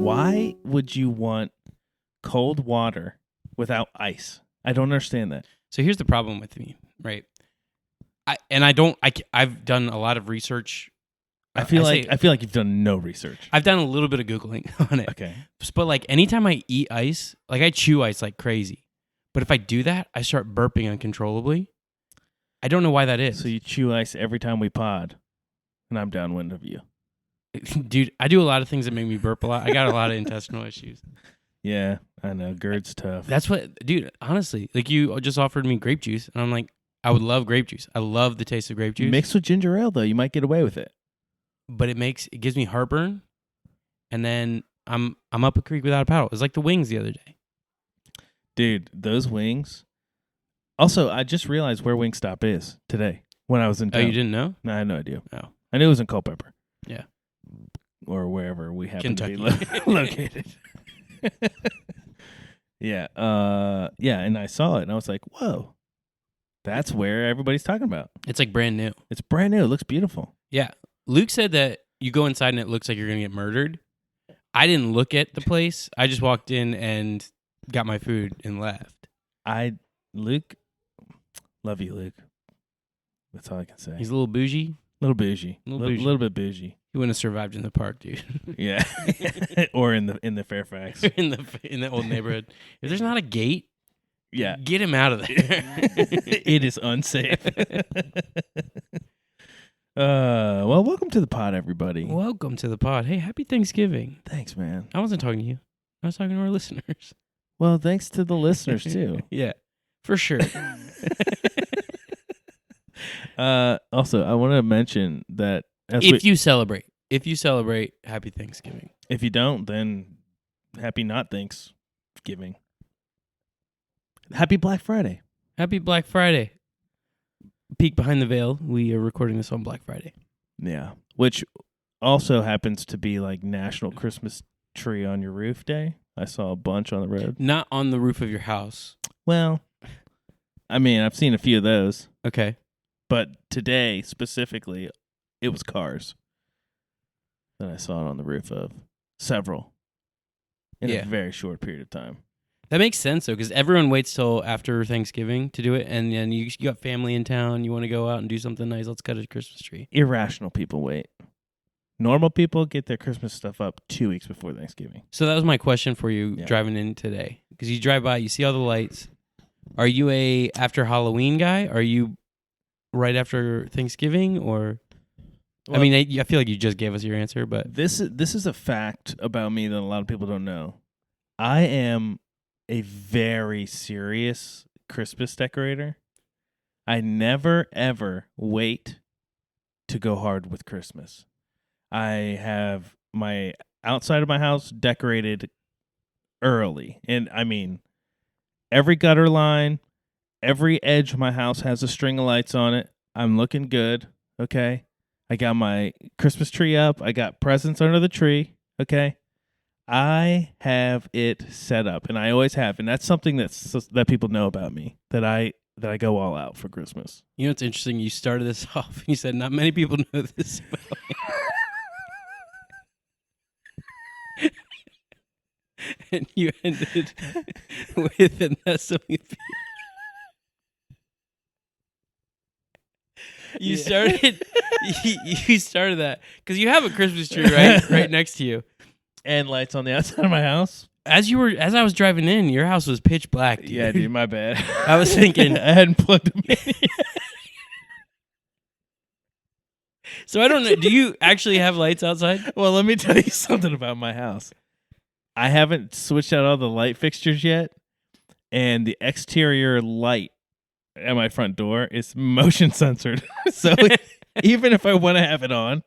Why would you want cold water without ice? I don't understand that. So here's the problem with me, right? I've done a lot of research. I feel like you've done no research. I've done a little bit of Googling on it. Okay. But like anytime I eat ice, like I chew ice like crazy. But if I do that, I start burping uncontrollably. I don't know why that is. So you chew ice every time we pod, and I'm downwind of you. Dude, I do a lot of things that make me burp a lot. I got a lot of intestinal issues. Yeah, I know. GERD's tough. That's what, dude, honestly, like you just offered me grape juice, and I'm like, I would love grape juice. I love the taste of grape juice. Mixed with ginger ale, though, you might get away with it. But it gives me heartburn, and then I'm up a creek without a paddle. It's like the wings the other day. Dude, those wings. Also, I just realized where Wingstop is today when I was in town. Oh, you didn't know? No, I had no idea. Oh. I knew it was in Culpeper. Yeah. Or wherever we happen to be Kentucky. located. Yeah. Yeah, and I saw it, and I was like, whoa. That's where everybody's talking about. It's like brand new. It's brand new. It looks beautiful. Yeah. Luke said that you go inside and it looks like you're going to get murdered. I didn't look at the place. I just walked in and got my food and left. Luke, love you, Luke. That's all I can say. He's a little bougie. Little bougie. Little bit bougie. He wouldn't have survived in the park, dude. Yeah. Or in the Fairfax. in the old neighborhood. If there's not a gate, Yeah. get him out of there. It is unsafe. Well, welcome to the pod, everybody. Welcome to the pod. Hey, happy Thanksgiving. Thanks, man. I wasn't talking to you. I was talking to our listeners. Well, thanks to the listeners too. Yeah, for sure. Also, I want to mention that If you celebrate, happy Thanksgiving. if you don't, then happy not Thanksgiving. Happy Black Friday. Happy Black Friday. Peek behind the veil. We are recording this on Black Friday. Yeah, which also happens to be like National Christmas Tree on Your Roof Day. I saw a bunch on the road. Not on the roof of your house. Well, I mean, I've seen a few of those, Okay. but today specifically, it was cars that I saw it on the roof of. Several. In Yeah. a very short period of time. That makes sense, though, because everyone waits till after Thanksgiving to do it, and then you got family in town, you want to go out and do something nice, let's cut a Christmas tree. Irrational people wait. Normal people get their Christmas stuff up 2 weeks before Thanksgiving. So that was my question for you driving in today, because you drive by, you see all the lights. Are you a after Halloween guy? Are you right after Thanksgiving, or... Well, I mean, I feel like you just gave us your answer, but... This is a fact about me that a lot of people don't know. I am a very serious Christmas decorator. I never, ever wait to go hard with Christmas. I have my outside of my house decorated early. And I mean, every gutter line, every edge of my house has a string of lights on it. I'm looking good, okay? I got my Christmas tree up. I got presents under the tree, okay? I have it set up, and I always have, and that's something that people know about me, that I go all out for Christmas. You know what's interesting? You started this off, and you said not many people know this about me. And you ended with, and that's only you started you started that because you have a Christmas tree right next to you, and lights on the outside of my house. As I was driving in, your house was pitch black, dude. Yeah, dude, my bad. I was thinking I hadn't plugged them in. So I don't know. Do you actually have lights outside? Well, let me tell you something about my house. I haven't switched out all the light fixtures yet, and the exterior light at my front door is motion censored. So even if I want to have it on,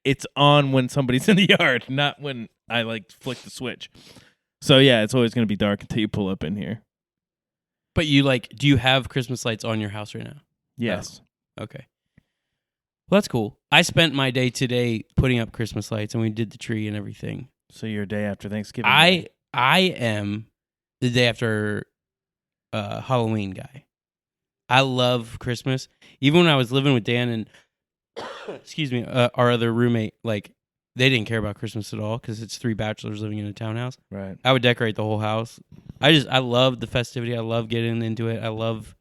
it's on when somebody's in the yard, not when I like flick the switch. So yeah, it's always going to be dark until you pull up in here. But do you have Christmas lights on your house right now? Yes. Oh, okay. Well, that's cool. I spent my day today putting up Christmas lights, and we did the tree and everything. So you're a day after Thanksgiving? I am the day after Halloween guy. I love Christmas. Even when I was living with Dan, and excuse me, our other roommate, like, they didn't care about Christmas at all because it's 3 bachelors living in a townhouse. Right. I would decorate the whole house. I love the festivity. I love getting into it. I love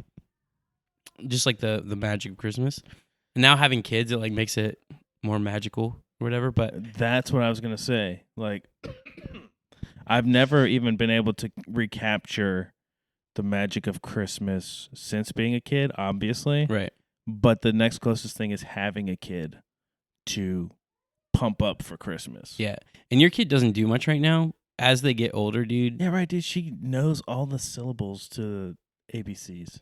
just like the magic of Christmas. And now having kids, it like makes it more magical or whatever. But That's what I was gonna say. Like, I've never even been able to recapture the magic of Christmas since being a kid, obviously. right, But the next closest thing is having a kid to pump up for Christmas. yeah. And your kid doesn't do much right now. As they get older, dude. Yeah, right, dude. She knows all the syllables to ABCs.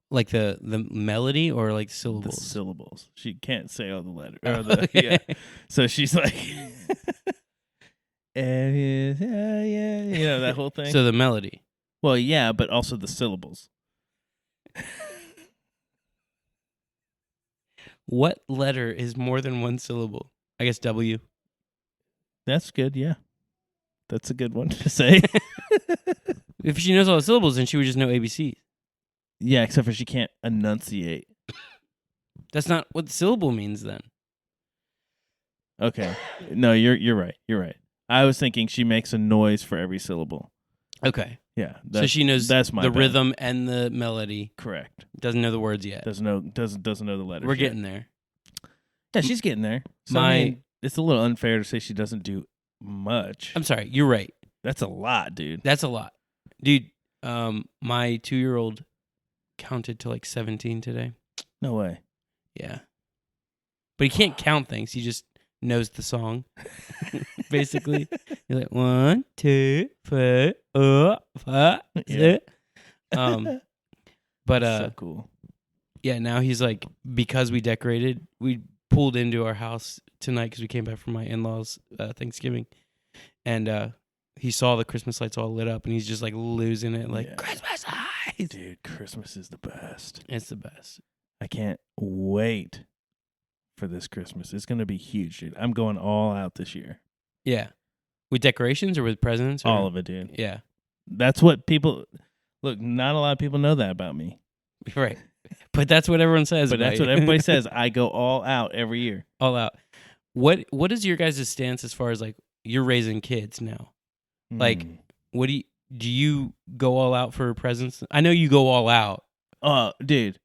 Like the melody or like The syllables. syllables. She can't say all the letters. Okay. Yeah. So she's like, yeah, that whole thing. So the melody. Well, yeah, but also the syllables. What letter is more than one syllable? I guess W. That's good. Yeah, that's a good one to say. If she knows all the syllables, then she would just know ABCs. Yeah, except for she can't enunciate. That's not what syllable means then. Okay. No, you're right. You're right. I was thinking she makes a noise for every syllable. Okay. Yeah. So she knows that's my the bad. rhythm and the melody. Correct. Doesn't know the words yet. Doesn't know the letters. We're yet. getting there. Yeah, she's getting there. So, I mean, it's a little unfair to say she doesn't do much. I'm sorry. You're right. That's a lot, dude. That's a lot. Dude, my 2-year-old counted to like 17 today. No way. Yeah. But he can't count things. He just knows the song. Basically. You're like 1, 2, 3, 4, 5, 6. But so cool. yeah, now he's like, because we decorated, we pulled into our house tonight because we came back from my in-laws Thanksgiving, and he saw the Christmas lights all lit up, and he's just like losing it, like, Yeah. Christmas lights. Dude, Christmas is the best. It's the best. I can't wait for this Christmas. It's going to be huge, dude. I'm going all out this year. Yeah. With decorations or with presents? Or? All of it, dude. Yeah. That's what people... Look, not a lot of people know that about me. Right. But that's what everyone says. But about that's you. what everybody says. I go all out every year. All out. What is your guys' stance as far as like you're raising kids now? Like, what do you go all out for presents? I know you go all out. Oh, dude.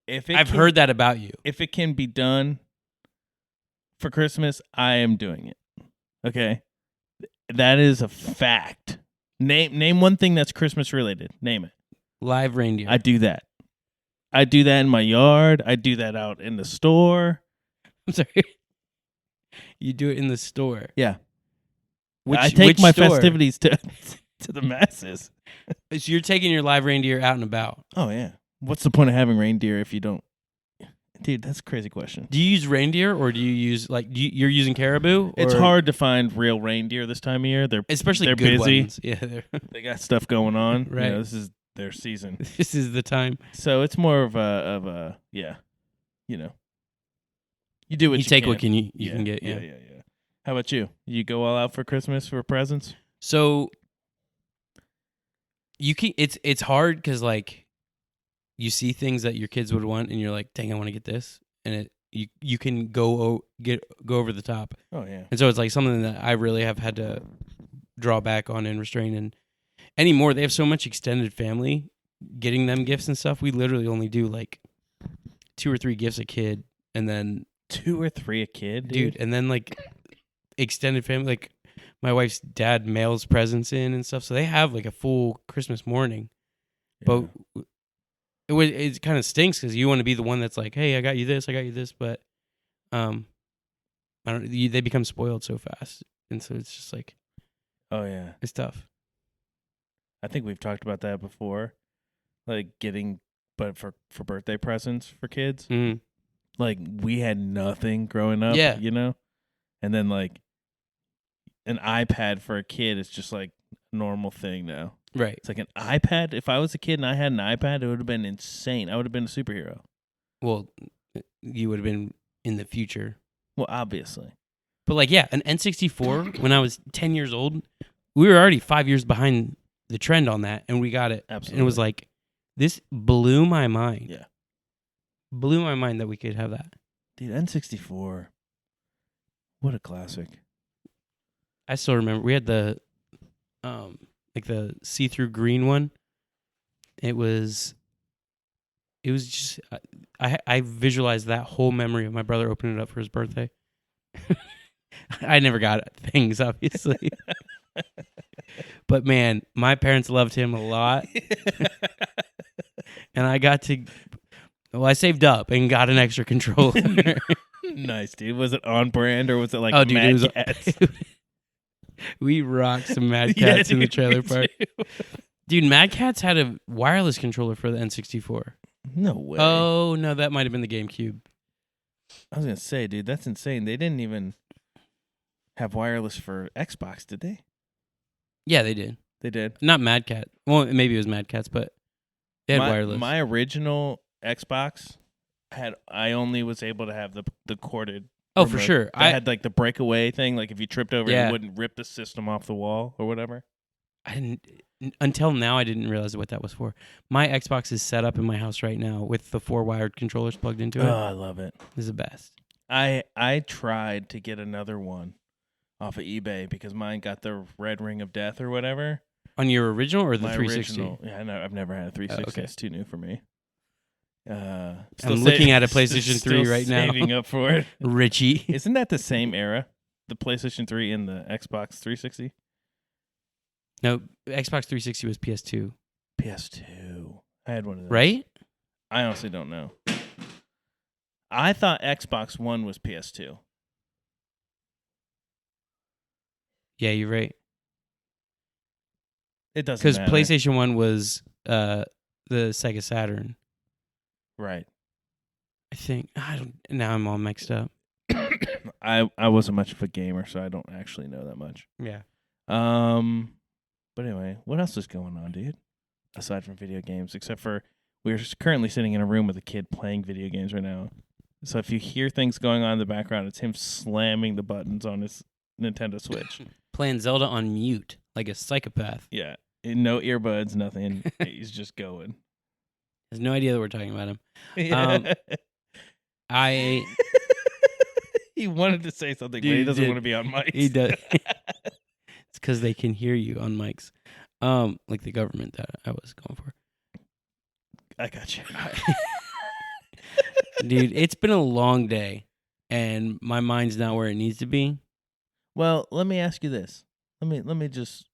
I've heard that about you. If it can be done for Christmas, I am doing it. Okay? That is a fact. Name one thing that's Christmas related. Name it. Live reindeer. I do that. I do that in my yard. I do that out in the store. I'm sorry. You do it in the store. Yeah. Which, I take which my store? festivities to the masses. So you're taking your live reindeer out and about. Oh, yeah. What's the point of having reindeer if you don't? Dude, that's a crazy question. Do you use reindeer or do you use you're using caribou? It's or- hard to find real reindeer this time of year. especially they're good busy. ones. Yeah, They got stuff going on. Right. You know, this is their season. this is the time. So it's more of a yeah, you know. You do what you take can. what you can get. Yeah. yeah. How about you? You go all out for Christmas for presents? So you can. It's hard because like you see things that your kids would want, and you're like, "Dang, I want to get this," and you can go over the top. Oh yeah. And so it's like something that I really have had to draw back on and restrain. And anymore, they have so much extended family. Getting them gifts and stuff, we literally only do like 2 or 3 gifts a kid, and then 2 or 3 a kid, dude, and then like extended family, like my wife's dad mails presents in and stuff, so they have like a full Christmas morning. Yeah. But it kind of stinks because you want to be the one that's like, hey, I got you this, but they become spoiled so fast, and so it's just like, Oh yeah. it's tough. I think we've talked about that before. Like getting but for birthday presents for kids. Mm. Like we had nothing growing up, Yeah. you know? And then like an iPad for a kid is just like a normal thing now. Right. It's like an iPad. If I was a kid and I had an iPad, it would have been insane. I would have been a superhero. Well, you would have been in the future. Well, obviously. But like, yeah, an N64 when I was 10 years old, we were already 5 years behind the trend on that, and we got it. Absolutely. And it was like, this blew my mind. Yeah. Blew my mind that we could have that. Dude, N64. What a classic. I still remember we had the like the see-through green one. It was just I visualized that whole memory of my brother opening it up for his birthday. I never got things, obviously. But man, my parents loved him a lot. And I got to I saved up and got an extra controller. Nice, dude. Was it on brand or was it like Oh, dude, Mad Cats? We rocked some Mad Cats in the dude, trailer me park. too. Dude, Mad Cats had a wireless controller for the N64. No way. Oh, no, that might have been the GameCube. I was going to say, dude, that's insane. They didn't even have wireless for Xbox, did they? Yeah, they did. They did. Not Mad Cat. Well, maybe it was Mad Cats, but they had wireless. My original Xbox I only was able to have the corded. Oh, for remote. sure. I had like the breakaway thing, like if you tripped over Yeah. it wouldn't rip the system off the wall or whatever. I didn't until now. I didn't realize what that was for. My Xbox is set up in my house right now with the 4 wired controllers plugged into it. Oh, I love it. This is the best. I tried to get another one off of eBay because mine got the red ring of death or whatever. On your original or the My 360? original. Yeah, I know. I've never had a 360. okay. It's too new for me. I'm looking at a PlayStation 3 right now. Saving up for it. Richie. Isn't that the same era? The PlayStation 3 and the Xbox 360? No, Xbox 360 was PS2. PS2. I had one of those. Right? I honestly don't know. I thought Xbox One was PS2. Yeah, you're right. It doesn't Because matter. PlayStation 1 was the Sega Saturn. Right. I think. Now I'm all mixed up. I wasn't much of a gamer, so I don't actually know that much. Yeah. But anyway, what else is going on, dude? Aside from video games, except for we're currently sitting in a room with a kid playing video games right now. So if you hear things going on in the background, it's him slamming the buttons on his Nintendo Switch. Playing Zelda on mute like a psychopath. Yeah. No earbuds, nothing. He's just going. Has no idea that we're talking about him. Yeah. I He wanted to say something, but he Dude, doesn't did. want to be on mic. he does. It's because they can hear you on mics, like the government that I was going for. I got you. Dude, it's been a long day, and my mind's not where it needs to be. Well, let me ask you this. Let me just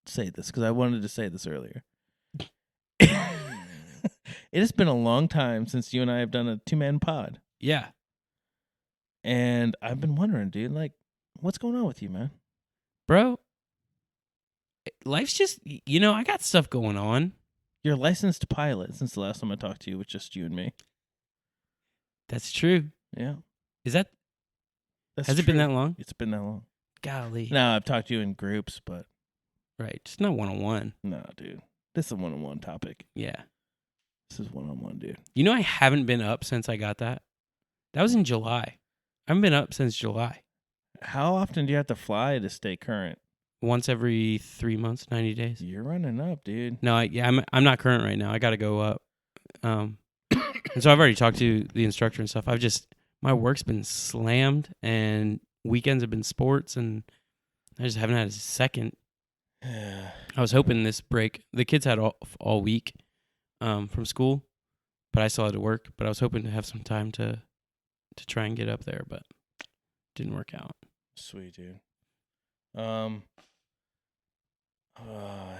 say this because I wanted to say this earlier. It has been a long time since you and I have done a 2-man pod, Yeah, and I've been wondering, dude, like, what's going on with you, man? bro. Life's just, I got stuff going on. You're a licensed pilot since the last time I talked to you, with just you and me. That's true. Yeah, Is that? that's Has it been true. that long? It's been that long. Golly. No, I've talked to you in groups, but Right. Just not 1-on-1. no, dude. This is a one-on-one topic. Yeah. This is one-on-one, dude. I haven't been up since I got that. That was in July. I haven't been up since July. How often do you have to fly to stay current? Once every 3 months, 90 days. You're running up, dude. No, I'm not current right now. I got to go up. And so I've already talked to the instructor and stuff. My work's been slammed, and weekends have been sports, and I just haven't had a second. I was hoping this break, the kids had all week from school, but I still had to work. But I was hoping to have some time to try and get up there, but didn't work out. Sweet, dude. I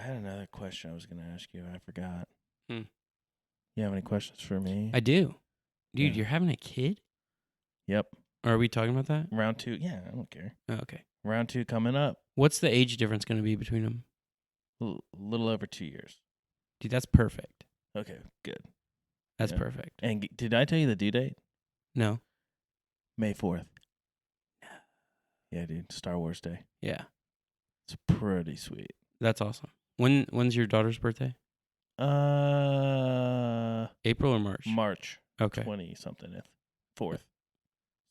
had another question I was going to ask you. I forgot. You have any questions for me? I do. Dude, Yeah. you're having a kid? Yep. Or are we talking about that? Round 2. Yeah, I don't care. Oh, okay. Round 2 coming up. What's the age difference going to be between them? A little over 2 years. Dude, that's perfect. Okay, good. That's Yeah. perfect. And did I tell you the due date? No. May 4th. Yeah, dude. Star Wars Day. Yeah. It's pretty sweet. That's awesome. When's your daughter's birthday? April or March? March Okay. 20-something. 4th.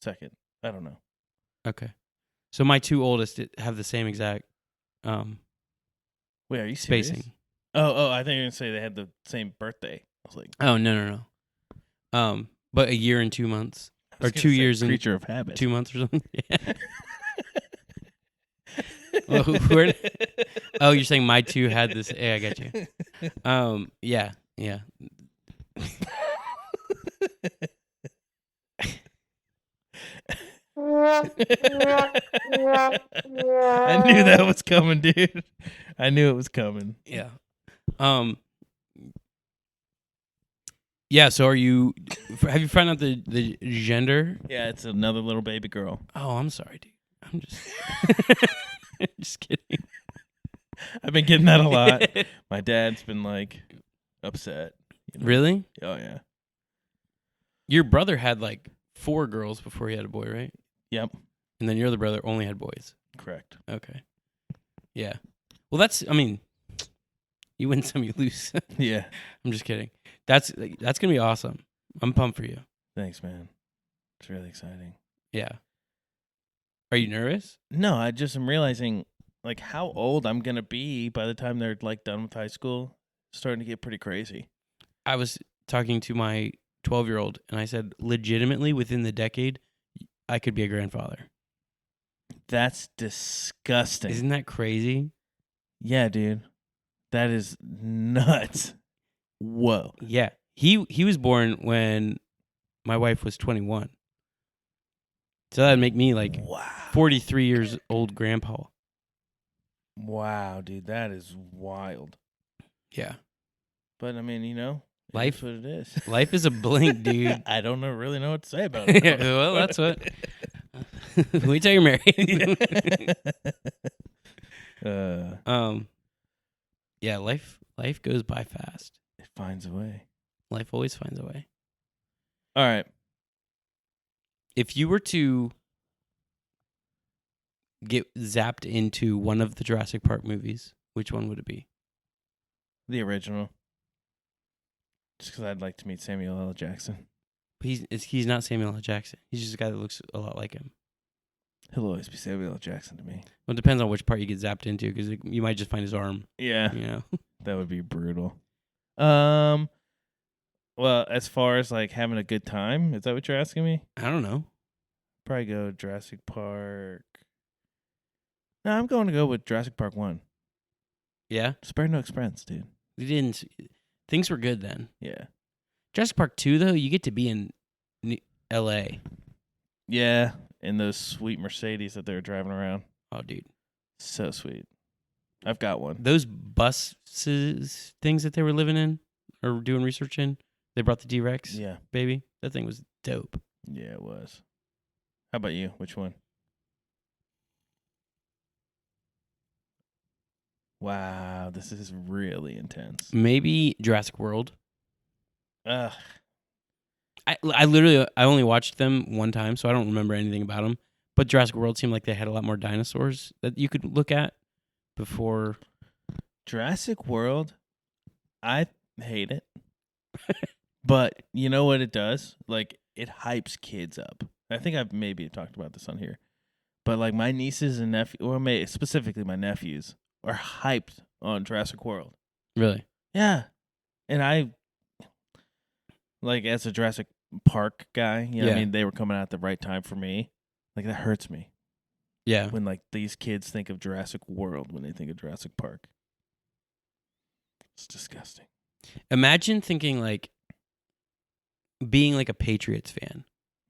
2nd. I don't know. Okay. So my two oldest have the same exact Wait, are you serious? spacing. Oh, I think you were going to say they had the same birthday. I was like, Oh, no. But a year and 2 months. or 2 years and creature of habit. 2 months or something. Yeah. Well, where? Oh, you're saying my 2 had this? Yeah, I got you. Yeah. I knew that was coming, dude. I knew it was coming. Yeah. Yeah. So, have you found out the gender? Yeah, it's another little baby girl. Oh, I'm sorry, dude. I'm just, just kidding. I've been getting that a lot. My dad's been like upset. You know? Really? Oh yeah. Your brother had like 4 girls before he had a boy, right? Yep. And then your other brother only had boys. Correct. Okay. Yeah. Well, I mean, you win some, you lose. Yeah. I'm just kidding. That's gonna be awesome. I'm pumped for you. Thanks, man. It's really exciting. Yeah. Are you nervous? No, I just am realizing like how old I'm gonna be by the time they're like done with high school. It's starting to get pretty crazy. I was talking to my 12-year-old, and I said, legitimately, within the decade, I could be a grandfather. That's disgusting. Isn't that crazy? Yeah, dude. That is nuts. Whoa. Yeah. He was born when my wife was 21. So that'd make me like Wow. 43 years old grandpa. Wow, dude. That is wild. Yeah. But I mean, you know, Life- that's what it is. Life is a blink, dude. I don't really know what to say about it. Yeah, well, that's what. Wait till you're married. Yeah, life goes by fast. It finds a way. Life always finds a way. All right. If you were to get zapped into one of the Jurassic Park movies, which one would it be? The original. Just because I'd like to meet Samuel L. Jackson. But he's not Samuel L. Jackson. He's just a guy that looks a lot like him. He'll always be Samuel L. Jackson to me. Well, it depends on which part you get zapped into, because you might just find his arm. Yeah. You know. That would be brutal. Well, as far as like having a good time, is that what you're asking me? I don't know. Probably go Jurassic Park. No, I'm going to go with Jurassic Park 1. Yeah. Spare no expense, dude. We didn't. Things were good then. Yeah. Jurassic Park 2, though, you get to be in L.A. Yeah. In those sweet Mercedes that they were driving around. Oh, dude. So sweet. I've got one. Those buses things that they were living in or doing research in, they brought the D-Rex, Yeah. baby. That thing was dope. Yeah, it was. How about you? Which one? Wow, this is really intense. Maybe Jurassic World. Ugh. I literally only watched them one time, so I don't remember anything about them. But Jurassic World seemed like they had a lot more dinosaurs that you could look at before. Jurassic World, I hate it. But you know what it does? Like, it hypes kids up. I think I've maybe talked about this on here. But, like, my nieces and nephews, or specifically my nephews, are hyped on Jurassic World. Really? Yeah. And I, like, as a Jurassic Park guy, you know what I Yeah. mean? They were coming out at the right time for me. Like, that hurts me Yeah. when, like, these kids think of Jurassic World when they think of Jurassic Park. It's disgusting. Imagine thinking like being like a Patriots fan,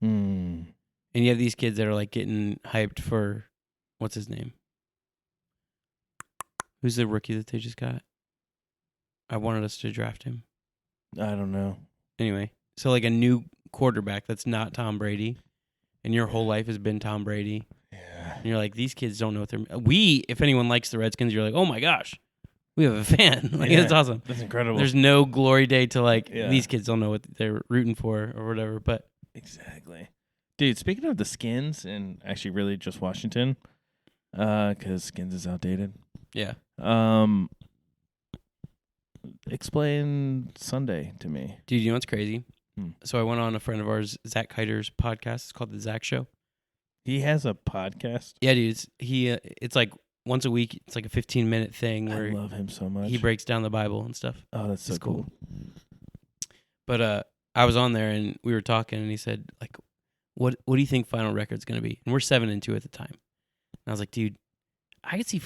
Mm. and you have these kids that are like getting hyped for what's his name? Who's the rookie that they just got? I wanted us to draft him. I don't know. Anyway, so like a new quarterback that's not Tom Brady, and your whole life has been Tom Brady, Yeah. and you're like, these kids don't know what they're. If anyone likes the Redskins, you're like, oh my gosh, we have a fan. Like, Yeah. that's awesome. That's incredible. There's no glory day to like Yeah. these kids don't know what they're rooting for or whatever. But Exactly. Dude, speaking of the Skins, and actually really just Washington, because Skins is outdated. yeah, Explain Sunday to me. dude, you know what's crazy? Hmm. So I went on a friend of ours, Zach Kiter's podcast. It's called The Zach Show. He has a podcast. Yeah, dude, it's like once a week. It's like a 15-minute thing I where love him so much. he breaks down the Bible and stuff. Oh, that's so It's cool. cool. But I was on there and we were talking, and he said, like, what do you think final record's going to be? And we're 7-2 at the time. And I was like, dude, I could see.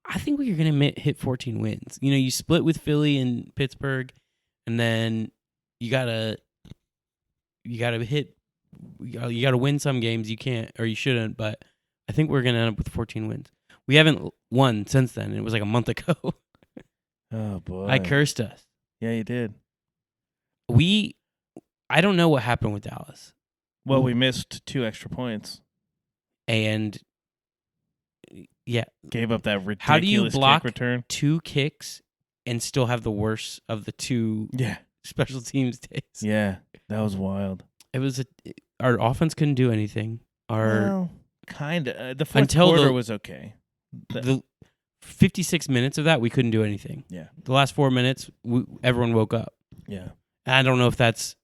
I think we're going to hit 14 wins. You know, you split with Philly and Pittsburgh, and then you gotta hit. You gotta win some games. You can't, or you shouldn't. But I think we're going to end up with 14 wins. We haven't won since then. It was like a month ago. Oh boy, I cursed us. Yeah, you did. I don't know what happened with Dallas. Well, we missed 2 extra points. And yeah, Gave up that ridiculous how do you block kick return. 2 kicks and still have the worst of the 2 Yeah, special teams days? yeah, that was wild. It was our offense couldn't do anything. Well, kind of. The fourth Until quarter the- was okay. The 56 minutes of that, we couldn't do anything. Yeah, The last 4 minutes, everyone woke up. yeah. And I don't know if that's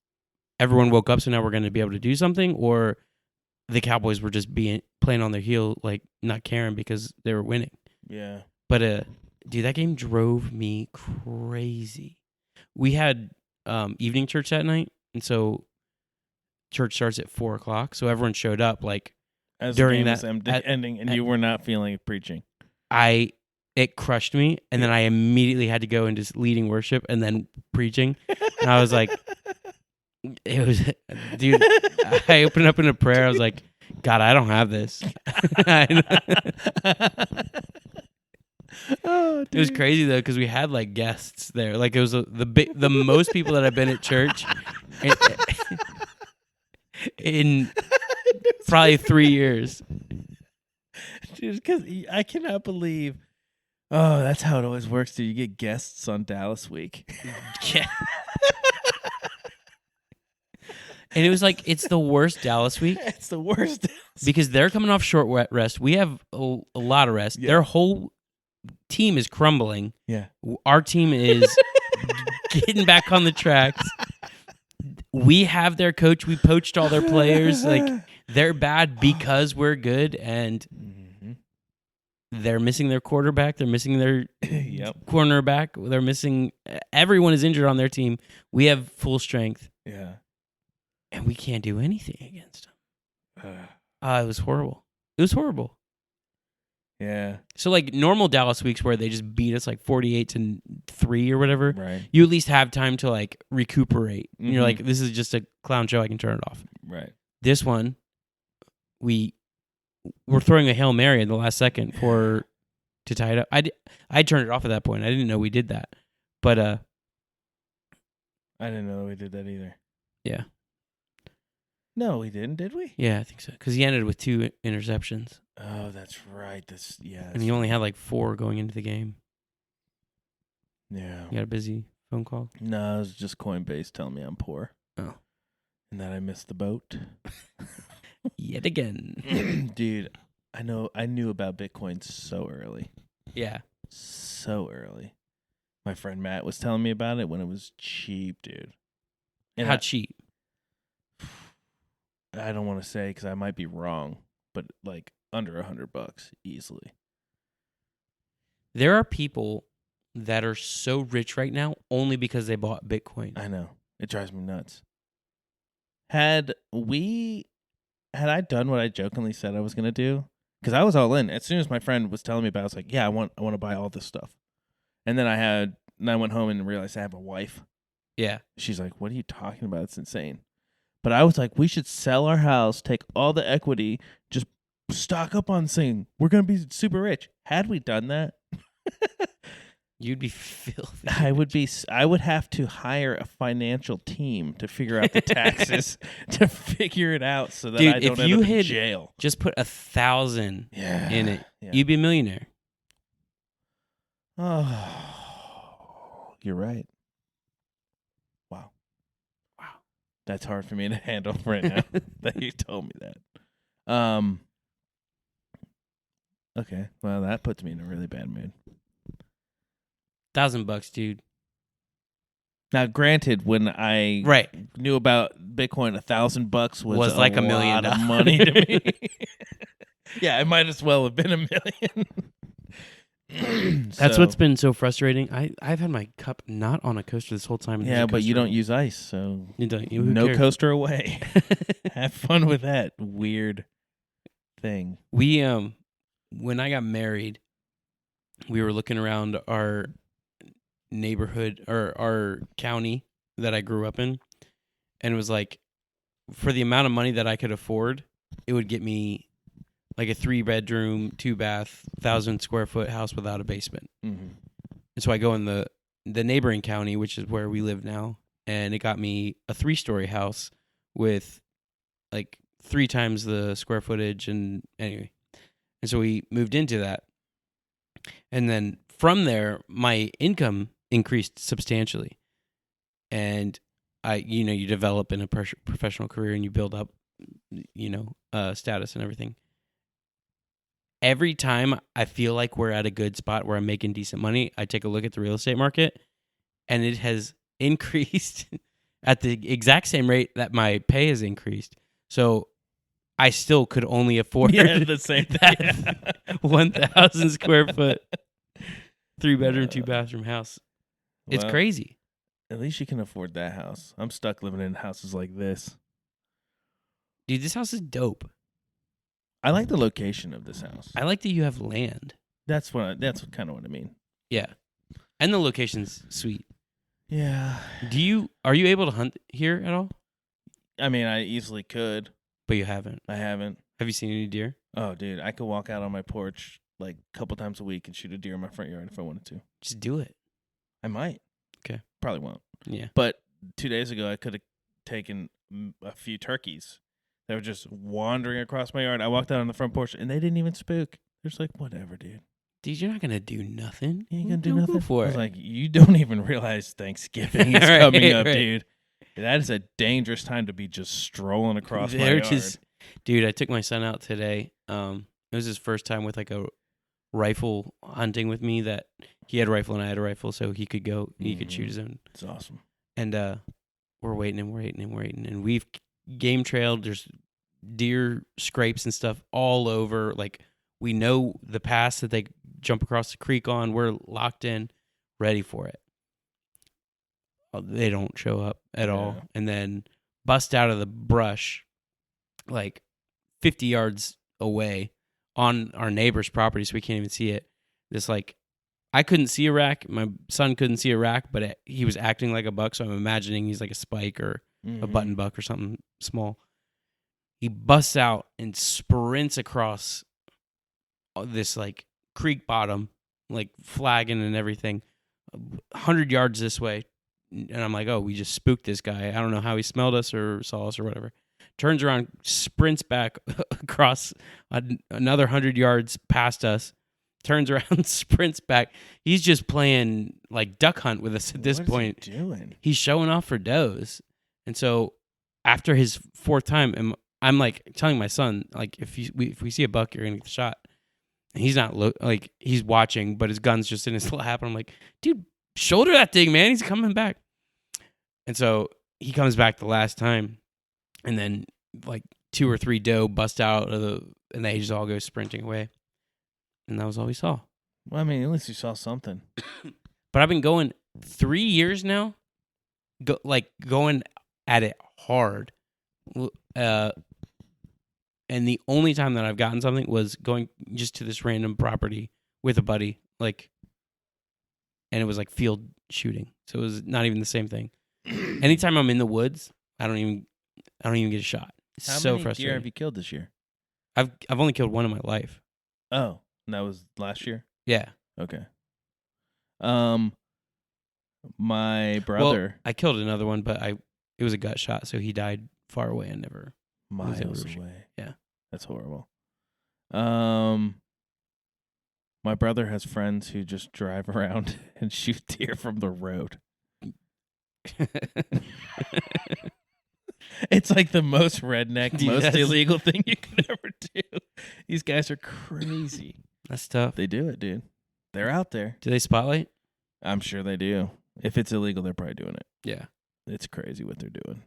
everyone woke up, so now we're going to be able to do something, or the Cowboys were just playing on their heel, like not caring because they were winning. Yeah. But dude, that game drove me crazy. We had evening church that night, and so church starts at 4:00. So everyone showed up. Like As during the game that- was ending, and you were not feeling like preaching. it crushed me, and then I immediately had to go into leading worship and then preaching. And I was like, it was, dude. I opened up in a prayer. I was like, God, I don't have this. Oh, It was crazy though, because we had like guests there. Like it was the most people that have been at church in probably 3 years. Dude, because I cannot believe. Oh, that's how it always works. Dude, you get guests on Dallas Week. Yeah. And it was like, it's the worst Dallas week It's the worst. because they're coming off short rest. We have a lot of rest. Yeah. Their whole team is crumbling. Yeah. Our team is getting back on the tracks. We have their coach. We poached all their players. Like, they're bad because we're good, and Mhm. they're missing their quarterback. They're missing their Yep. cornerback. They're missing. Everyone is injured on their team. We have full strength, Yeah. and we can't do anything against them. Uh, It was horrible. It was horrible. yeah. So, like, normal Dallas weeks where they just beat us like 48-3 or whatever, Right. you at least have time to like recuperate. And you're Mhm. like, this is just a clown show. I can turn it off. Right. This one, we're throwing a Hail Mary in the last second to tie it up. I turned it off at that point. I didn't know we did that. But I didn't know we did that either. yeah. No, we didn't, did we? Yeah, I think so. Because he ended with 2 interceptions. Oh, that's right. And he only had like 4 going into the game. Yeah. You got a busy phone call? No, it was just Coinbase telling me I'm poor. Oh. And that I missed the boat. Yet again. Dude, I knew about Bitcoin so early. Yeah. So early. My friend Matt was telling me about it when it was cheap, dude. And How cheap? I don't want to say because I might be wrong, but like under $100 easily. There are people that are so rich right now only because they bought Bitcoin. I know. It drives me nuts. Had I done what I jokingly said I was going to do? Because I was all in. As soon as my friend was telling me about it, I was like, yeah, I want to buy all this stuff. And then I went home and realized I have a wife. Yeah. She's like, what are you talking about? It's insane. But I was like, we should sell our house, take all the equity, just stock up on Sing. We're going to be super rich. Had we done that, You'd be filthy. I would have to hire a financial team to figure out the taxes to figure it out so that Dude, I don't if end you up in had- jail. Just put 1,000 Yeah. in it. Yeah. You'd be a millionaire. Oh, you're right. Wow. That's hard for me to handle right now that you told me that. Okay. Well, that puts me in a really bad mood. $1,000, dude. Now, granted, when I Right. knew about Bitcoin, $1,000 was like $1 million lot of money to me. Yeah, it might as well have been $1 million. That's what's been so frustrating. I've had my cup not on a coaster this whole time. and there's Yeah, a but you coaster don't use ice, so on. You don't. Who no cares? coaster away. Have fun with that weird thing. We when I got married, we were looking around our neighborhood or our county that I grew up in, and it was like, for the amount of money that I could afford, it would get me like a 3-bedroom, 2-bath, 1,000 square foot house without a basement. Mm-hmm. And so I go in the neighboring county, which is where we live now, and it got me a 3-story house with like 3 times the square footage. And anyway, and so we moved into that. And then from there, my income increased substantially. And you develop in a professional career and you build up, status and everything. Every time I feel like we're at a good spot where I'm making decent money, I take a look at the real estate market, and it has increased at the exact same rate that my pay has increased. So I still could only afford the same that 1,000 square foot 3-bedroom, 2-bathroom house. It's Well, crazy. At least you can afford that house. I'm stuck living in houses like this. Dude, this house is dope. I like the location of this house. I like that you have land. That's kind of what I mean. Yeah. And the location's sweet. Yeah. Are you able to hunt here at all? I mean, I easily could. But you haven't. I haven't. Have you seen any deer? Oh, dude, I could walk out on my porch like a couple times a week and shoot a deer in my front yard if I wanted to. Just do it. I might. Okay. Probably won't. Yeah. But 2 days ago, I could have taken a few turkeys that were just wandering across my yard. I walked out on the front porch, and they didn't even spook. They're just like, whatever, dude. Dude, you're not going to do nothing. You ain't going to do Don't nothing? Go for I was it. like, you don't even realize Thanksgiving is Right, coming up, right. dude. That is a dangerous time to be just strolling across my yard. Dude, I took my son out today. It was his first time with like a rifle hunting with me. That he had a rifle and I had a rifle, so he could go. He could shoot his own. It's awesome. And we're waiting, and we've game trailed. There's deer scrapes and stuff all over. Like, we know the pass that they jump across the creek on. We're locked in, ready for it. They don't show up at all, and then bust out of the brush like 50 yards away on our neighbor's property, so we can't even see it. This, like, I couldn't see a rack. My son couldn't see a rack, but he was acting like a buck, so I'm imagining he's like a spike or a button buck or something small. He busts out and sprints across this like creek bottom, like flagging and everything, 100 yards this way. And I'm like, oh, we just spooked this guy. I don't know how he smelled us or saw us or whatever. Turns around, sprints back across another 100 yards past us. Turns around, sprints back. He's just playing like duck hunt with us at this point. What is he doing? He's showing off for does. And so after his 4th time, I'm like telling my son, like, if we see a buck, you're gonna get the shot. And he's not like he's watching, but his gun's just in his lap. And I'm like, dude, shoulder that thing, man. He's coming back. And so he comes back the last time, and then like 2 or 3 doe bust out and they just all go sprinting away. And that was all we saw. Well, I mean, at least you saw something. But I've been going 3 years now, going at it hard. And the only time that I've gotten something was going just to this random property with a buddy, like, and it was like field shooting, so it was not even the same thing. Anytime I'm in the woods, I don't even get a shot. It's How so many frustrating. deer have you killed this year? I've only killed one in my life. Oh, and that was last year? Yeah. Okay. My brother Well, I killed another one, but it was a gut shot, so he died far away and never. miles away. Yeah. That's horrible. My brother has friends who just drive around and shoot deer from the road. It's like the most redneck, most Yes. illegal thing you could ever do. These guys are crazy. That's tough. They do it, dude. They're out there. Do they spotlight? I'm sure they do. If it's illegal, they're probably doing it. Yeah. It's crazy what they're doing.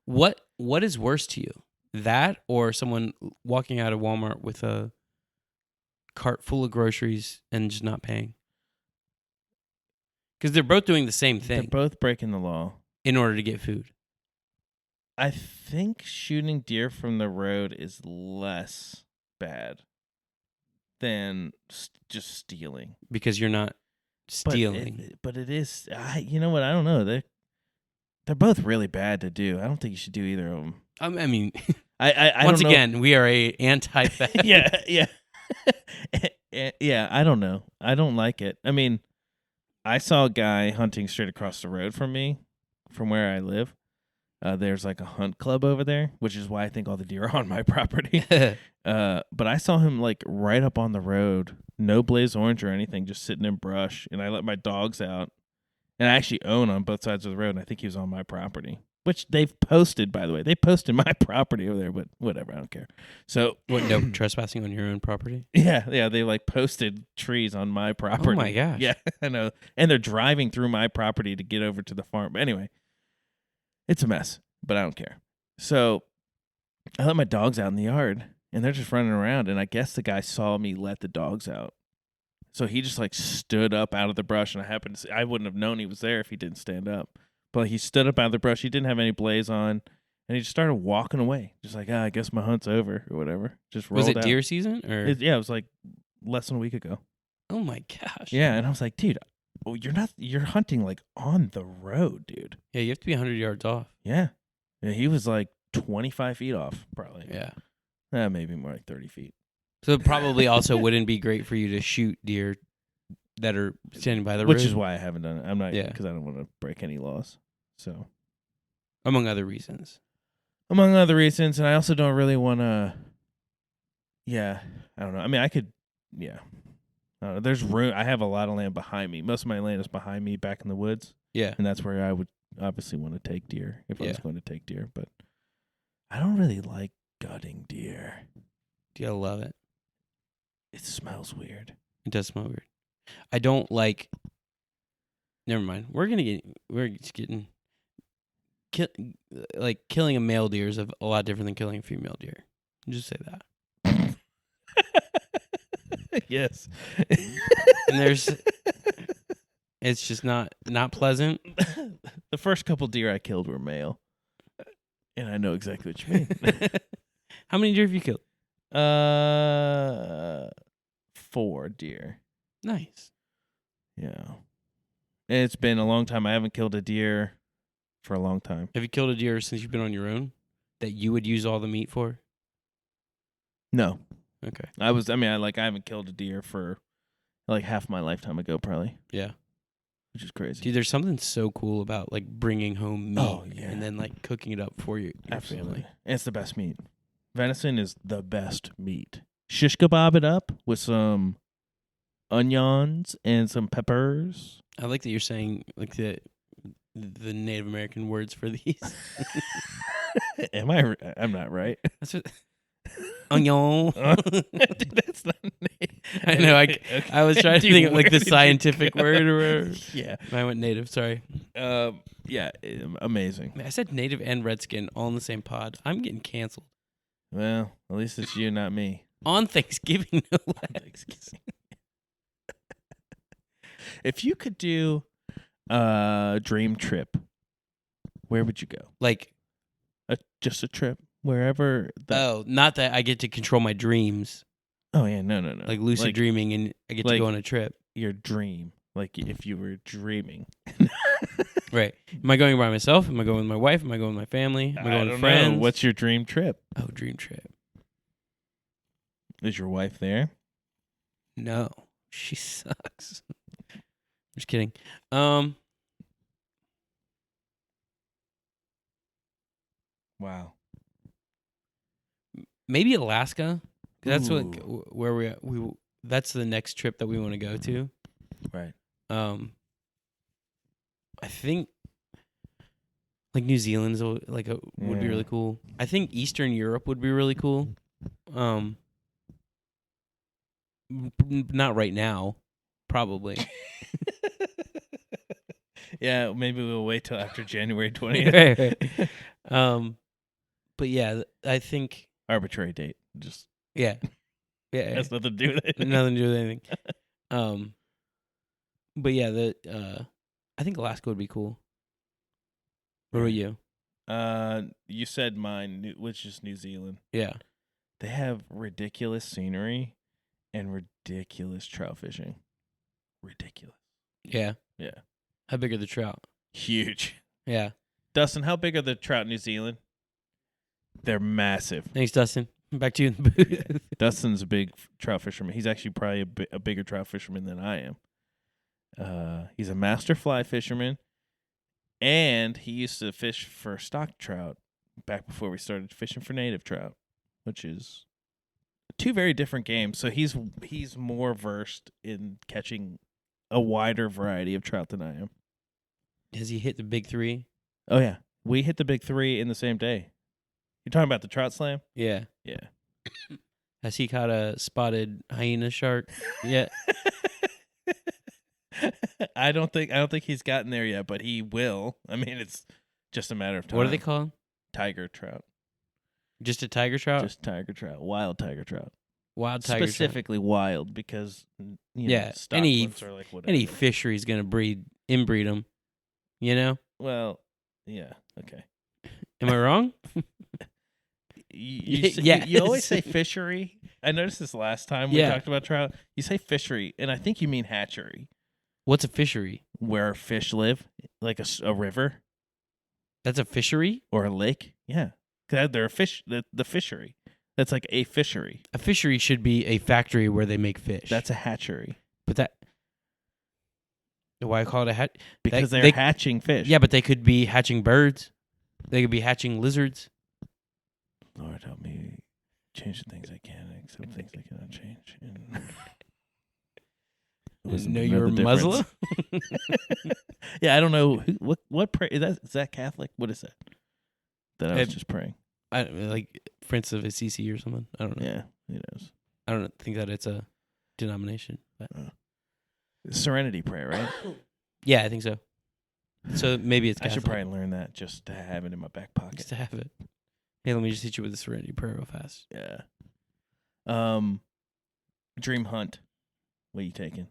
What is worse to you? That or someone walking out of Walmart with a cart full of groceries and just not paying? Because they're both doing the same They're thing both breaking the law. in order to get food. I think shooting deer from the road is less bad than just stealing. Because you're not stealing. But it is. You know what? I don't know. They're both really bad to do. I don't think you should do either of them. I mean, I once don't know. again, we are a anti-fat. yeah. Yeah, I don't know. I don't like it. I mean, I saw a guy hunting straight across the road from me, from where I live. There's like a hunt club over there, which is why I think all the deer are on my property. But I saw him like right up on the road, no blaze orange or anything, just sitting in brush. And I let my dogs out, and I actually own on both sides of the road. And I think he was on my property, which they've posted, by the way. They posted my property over there, but whatever, I don't care. So What? No trespassing on your own property? yeah, they like posted trees on my property. Oh my gosh! Yeah, I know, and they're driving through my property to get over to the farm. But anyway, it's a mess, but I don't care. So I let my dogs out in the yard, and they're just running around. And I guess the guy saw me let the dogs out, so he just like stood up out of the brush. And I wouldn't have known he was there if he didn't stand up. But he stood up out of the brush. He didn't have any blaze on, and he just started walking away, just like, I guess my hunt's over or whatever. Just rolled Was it out. deer season or? Yeah, it was like less than a week ago. Oh my gosh! Yeah, and I was like, dude, you're hunting like on the road, dude. Yeah, you have to be 100 yards off. Yeah. He was like 25 feet off, probably. Yeah. Maybe more like 30 feet. So it probably also wouldn't be great for you to shoot deer that are standing by the road. Which is why I haven't done it. I'm not, Yeah. because I don't want to break any laws. So, among other reasons. among other reasons, and I also don't really want to, I don't know. I mean, I could, there's room. I have a lot of land behind me. Most of my land is behind me back in the woods. Yeah. And that's where I would obviously want to take deer if I was Yeah. going to take deer. But I don't really like gutting deer. Do you love it? It smells weird. It does smell weird. I don't like. Never mind. We're just getting. Killing a male deer is a lot different than killing a female deer. Just say that. Yes. And it's just not pleasant. The first couple deer I killed were male. And I know exactly what you mean. How many deer have you killed? 4 deer. Nice. Yeah. It's been a long time. I haven't killed a deer for a long time. Have you killed a deer since you've been on your own that you would use all the meat for? No. Okay. I haven't killed a deer for like half my lifetime ago, probably. Yeah. Which is crazy. Dude, there's something so cool about like bringing home meat Oh, yeah. and then like cooking it up for your Absolutely. family. It's the best meat. Venison is the best meat. Shish kebab it up with some onions and some peppers. I like that you're saying like the Native American words for these. Am I? I'm not right. That's what. Onion. Dude, that's not. I know. I was trying to think of like the Where did you scientific go? word or whatever. Yeah. I went native. Sorry. Yeah. Amazing. Man, I said native and redskin all in the same pod. I'm getting canceled Well, at least it's you, not me. on Thanksgiving. No less. If you could do a dream trip, where would you go? Like, Just a trip, wherever. not that I get to control my dreams, Oh yeah, no. like lucid dreaming, and I get to go on a trip. Your dream, like if you were dreaming. Right? Am I going by myself? Am I going with my wife? Am I going with my family? Am I going with friends? What's your dream trip? Oh, dream trip. Is your wife there? No, she sucks. Just kidding. Wow. Maybe Alaska. That's Ooh. where we. That's the next trip that we want to go to. Right. I think like New Zealand's would be really cool. I think Eastern Europe would be really cool. Not right now, probably. Yeah, maybe we'll wait till after January 20th. But yeah, I think Arbitrary date. Just yeah. Yeah, Has nothing to do with it. nothing to do with anything. But yeah, I think Alaska would be cool. What about you? You said mine, which is New Zealand. Yeah. They have ridiculous scenery and ridiculous trout fishing. Ridiculous. Yeah. Yeah. How big are the trout? Huge. Yeah. Dustin, how big are the trout in New Zealand? They're massive. Thanks, Dustin. Back to you in the booth. Dustin's a big trout fisherman. He's actually probably a bigger trout fisherman than I am. He's a master fly fisherman, and he used to fish for stock trout back before we started fishing for native trout, which is two very different games. So he's more versed in catching a wider variety of trout than I am. Has he hit the big 3? Oh yeah, we hit the big 3 in the same day. You're talking about the trout slam? Yeah. Yeah. Has he caught a spotted hyena shark yet? I don't think he's gotten there yet, but he will. I mean, it's just a matter of time. What are they called? Tiger trout. Just a tiger trout? Just tiger trout. Wild tiger trout. Wild tiger Specifically wild because Yeah, stock any- ones are like trout. whatever. Any fishery's going to inbreed them. You know? Well, yeah, okay. Am I wrong? You always Yes. say fishery. I noticed this last time we Yeah. talked about trout. You say fishery, and I think you mean hatchery, What's a fishery? where fish live, like a river That's a fishery? or a lake. Yeah, they're a fish. The fishery. That's like a fishery. A fishery should be a factory where they make fish. That's a hatchery But that... Why call it a hat? because They- they're they- hatching fish. Yeah, but they could be hatching birds. They could be hatching lizards. Lord help me change the things I can, accept things I cannot change. And Know you're a Muslim? Yeah, I don't know what pray is that Catholic? What is that? That I was Uh, just praying. I like Prince of Assisi or something. I don't know. Yeah, who knows? I don't think that it's a denomination. But Serenity prayer, right? yeah, I think so. So maybe it's I should Catholic, probably learn that just to have it in my back just pocket. to have it. Hey, let me just hit you with the Serenity prayer real fast. Yeah. Dream hunt. What are you taking?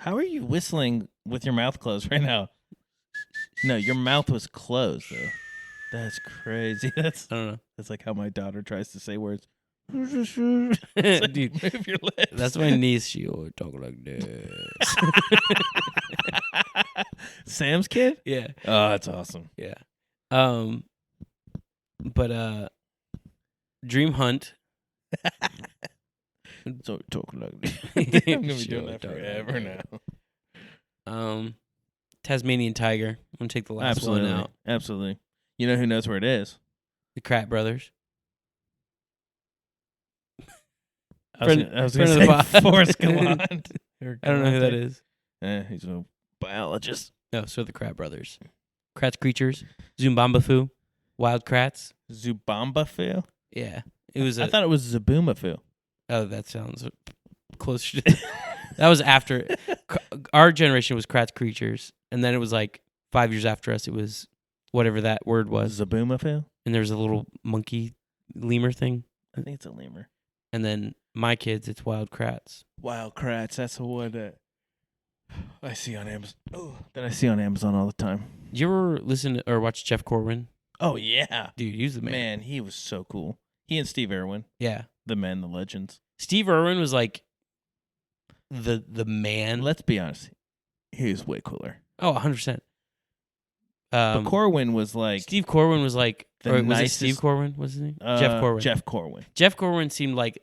How are you whistling with your mouth closed right now? No, your mouth was closed though. That's crazy. That's I don't like how my daughter tries to say words. know. It's like, Dude, move your lips. that's my niece. She always talk like this. Sam's kid? yeah. Oh, that's awesome. Yeah. But dream hunt. So talking like this. I'm gonna be Sure, doing that talk like forever that. now. Tasmanian tiger. I'm gonna take the last Absolutely. one out. Absolutely. You know who knows where it is? The Kratt brothers. I was Friend- gonna friend of the say pod. Forrest Gallant. I don't know who that is. He's a biologist. No, so the Kratt brothers. Kratts creatures. Zumbambafu. Wild Kratts. Zubambafu? Yeah. It was I thought it was Zabumafu. oh, that sounds closer to that was after our generation was Kratts creatures, and then it was like 5 years after us it was whatever that word was. Zabumafu? And there was a little monkey lemur thing. I think it's a lemur. And then my kids, it's Wild Kratts. Wild Kratts. That's the one that I see on Amazon. Oh, that I see on Amazon all the time. Did you ever listen to, or watch Jeff Corwin? Oh yeah, Dude, he's the man. man, he was so cool. He and Steve Irwin, Yeah. the men, the legends. Steve Irwin was like the man. And let's be honest, he was way cooler. Oh, 100%. But Corwin was like Steve Corwin was like, the or was it nicest- Steve Corwin? What's his name? Jeff Corwin. Jeff Corwin. Jeff Corwin seemed like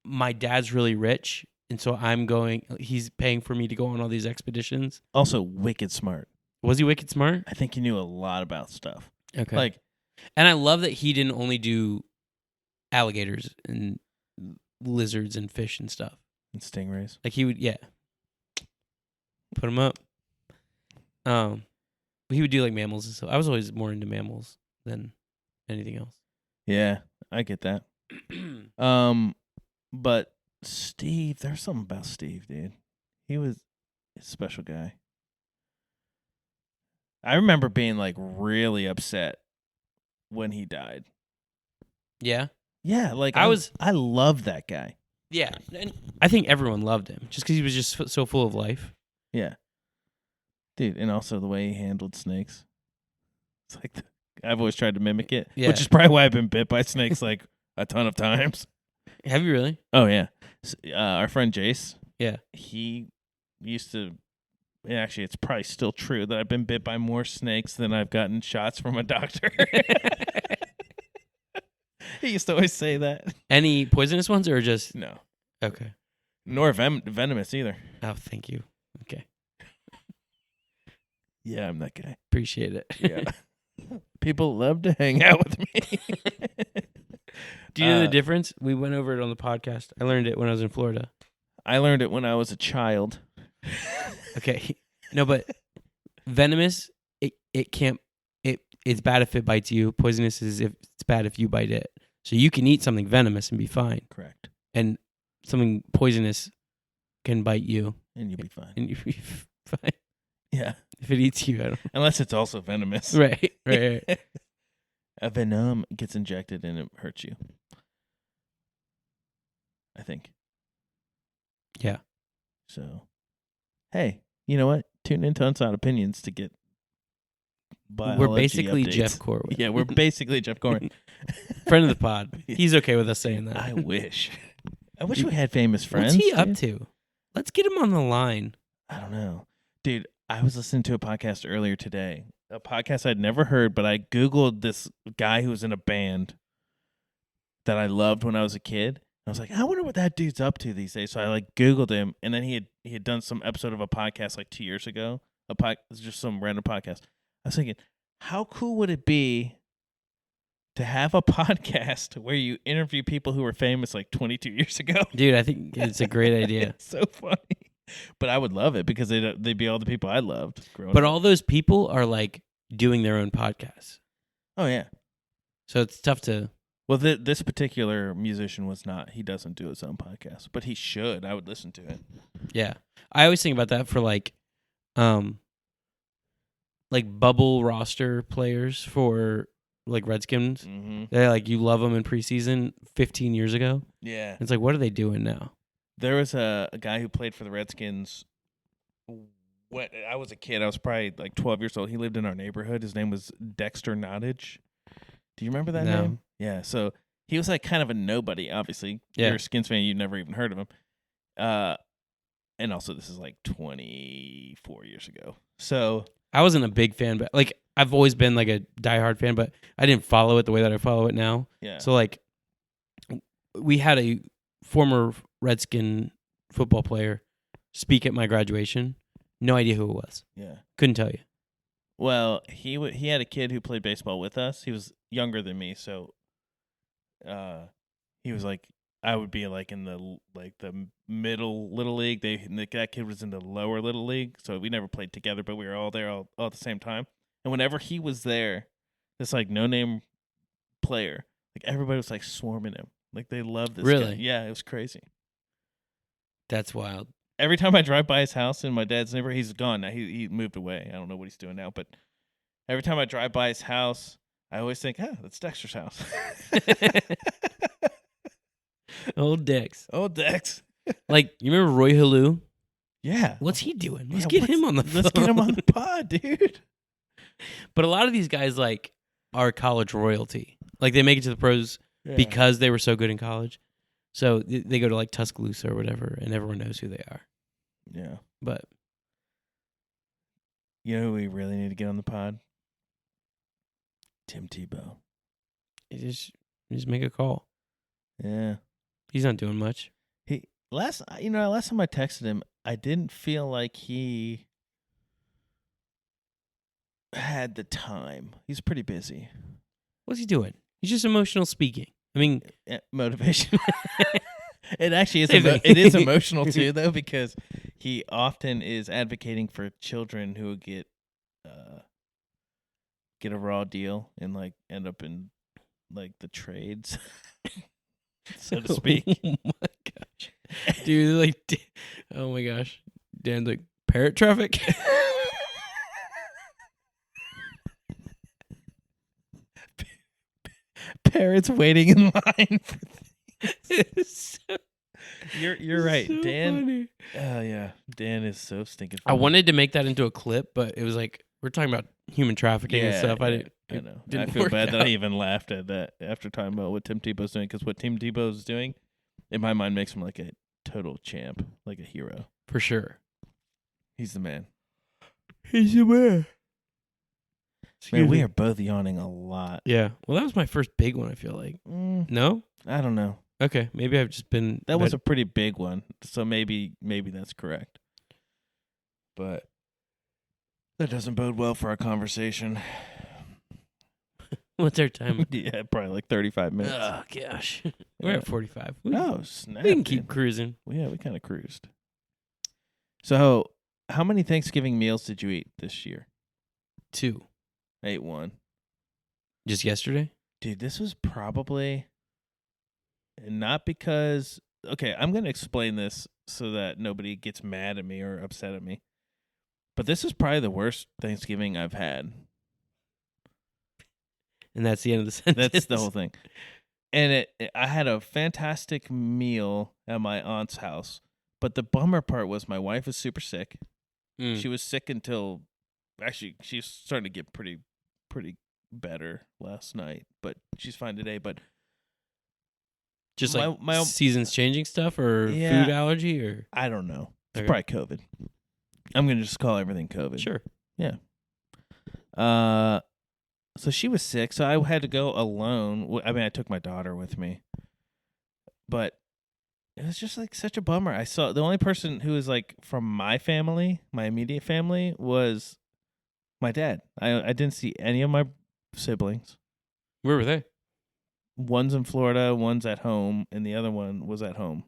my dad's really rich, and so he's paying for me to go on all these expeditions. Also wicked smart. Was he wicked smart? I think he knew a lot about stuff. Okay. Like And I love that he didn't only do alligators and lizards and fish and stuff. and stingrays. Like he would, yeah, put them up. He would do like mammals and stuff. I was always more into mammals than anything else. Yeah, I get that. But Steve, there's something about Steve, dude. He was a special guy. I remember being like really upset when he died. Yeah. Yeah, like I I love that guy. Yeah, and I think everyone loved him just because he was just so full of life. Yeah, dude, and also the way he handled snakes. It's like I've always tried to mimic it, Yeah. which is probably why I've been bit by snakes like a ton of times. Have you really? Oh yeah, our friend Jace. Yeah. He used to. And actually, it's probably still true that I've been bit by more snakes than I've gotten shots from a doctor. He used to always say that. Any poisonous ones or just No, okay? nor venomous either. Oh, thank you. Okay, Yeah, I'm that guy. appreciate it. Yeah, people love to hang out with me. Do you know the difference? We went over it on the podcast. I learned it when I was in Florida. I learned it when I was a child. Okay, no, but venomous, it can't. It's bad if it bites you. Poisonous is if it's bad if you bite it. So you can eat something venomous and be fine, Correct. and something poisonous can bite you And you'll be fine. and you'll be fine. Yeah. If it eats you, I don't. Unless it's also venomous. Right. A venom gets injected and it hurts you. I think. Yeah. So, hey, you know what? Tune into Unsound Opinions to get biology We're basically updates. Jeff Corwin. Yeah, we're basically Jeff Corwin. Friend of the pod. He's okay with us saying that. I wish. I wish we had famous friends. What's he up dude. to? Let's get him on the line. I don't know. Dude, I was listening to a podcast earlier today. A podcast I'd never heard, but I Googled this guy who was in a band that I loved when I was a kid. I was like, I wonder what that dude's up to these days. So I like Googled him, and then he had done some episode of a podcast like 2 years ago. It's just some random podcast. I was thinking, how cool would it be to have a podcast where you interview people who were famous like 22 years ago? Dude, I think it's a great idea. It's so funny. But I would love it because they'd be all the people I loved growing But up. all those people are like doing their own podcasts. Oh, yeah. So it's tough to. Well, this particular musician was not. He doesn't do his own podcast, but he should. I would listen to it. Yeah. I always think about that for like bubble roster players for like Redskins. Mm-hmm. They like you love them in preseason 15 years ago. Yeah. It's like, what are they doing now? There was a guy who played for the Redskins. When I was a kid, I was probably like 12 years old. He lived in our neighborhood. His name was Dexter Nottage. Do you remember that No. name? Yeah. So he was like kind of a nobody, obviously. Yeah. You're a Skins fan. You've never even heard of him. And also, this is like 24 years ago. So I wasn't a big fan, but like I've always been like a diehard fan, but I didn't follow it the way that I follow it now. yeah. So like we had a former Redskin football player speak at my graduation. No idea who it was. Yeah. Couldn't tell you. Well, he had a kid who played baseball with us. He was younger than me, so he was like I would be like in the middle little league. That kid was in the lower little league, so we never played together, but we were all there all at the same time. And whenever he was there, this like no name player, like everybody was like swarming him. Like they loved this Really? guy. Yeah, it was crazy. That's wild. Every time I drive by his house in my dad's neighborhood, he's gone now. He moved away. I don't know what he's doing now, but every time I drive by his house, I always think, that's Dexter's house. Old Dex. Oh, Dex. Like, you remember Roy Halou? Yeah. What's he doing? Let's Yeah, get him on the phone. Let's get him on the pod, dude. But a lot of these guys, like, are college royalty. Like, they make it to the pros because they were so good in college. So they go to, like, Tuscaloosa or whatever, and everyone knows who they are. Yeah. But You know who we really need to get on the pod? Tim Tebow. you just make a call. Yeah. He's not doing much. Last time I texted him, I didn't feel like he had the time. He's pretty busy. What's he doing? He's just emotional speaking. I mean, Motivation. It actually is. Same thing. It is emotional too, though, because he often is advocating for children who get a raw deal and like end up in like the trades, so to speak. Oh my gosh, dude! Like, oh my gosh, Dan's like parrot traffic. parents waiting in line. So- You're right, so Dan. funny. Oh yeah, Dan is so stinking. I funny. wanted to make that into a clip, but it was like we're talking about human trafficking and stuff. I didn't. I know. I didn't feel work bad that I out. even laughed at that after talking about what Tim Tebow's doing, because what Tim Tebow's doing, in my mind, makes him like a total champ, like a hero. For sure. He's the man. He's the man. Man, we are both yawning a lot. Yeah. Well, that was my first big one. I feel like. No. I don't know. Okay. Maybe I've just been. That was a pretty big one, so maybe that's correct. But that doesn't bode well for our conversation. What's our time? Yeah, probably like 35 minutes. Oh gosh. We're Yeah. at 45. Oh, snap. We can keep dude. cruising. Yeah, we kind of cruised. So, how many Thanksgiving meals did you eat this year? 2. I ate one. Just yesterday. Dude, this was probably not because. Okay, I'm going to explain this so that nobody gets mad at me or upset at me. But this is probably the worst Thanksgiving I've had. And that's the end of the sentence. That's the whole thing. And I had a fantastic meal at my aunt's house. But the bummer part was my wife was super sick. Mm. She was sick until actually she's starting to get pretty better last night, but she's fine today. But Just my- like my- seasons changing stuff or Yeah. food allergy or I don't know. It's Okay. probably COVID. I'm gonna just call everything COVID. sure. So she was sick, so I had to go alone. I mean, I took my daughter with me, but it was just like such a bummer. I saw the only person who was like from my family, my immediate family, was my dad. I didn't see any of my siblings. Where were they? One's in Florida, one's at home, and the other one was at home.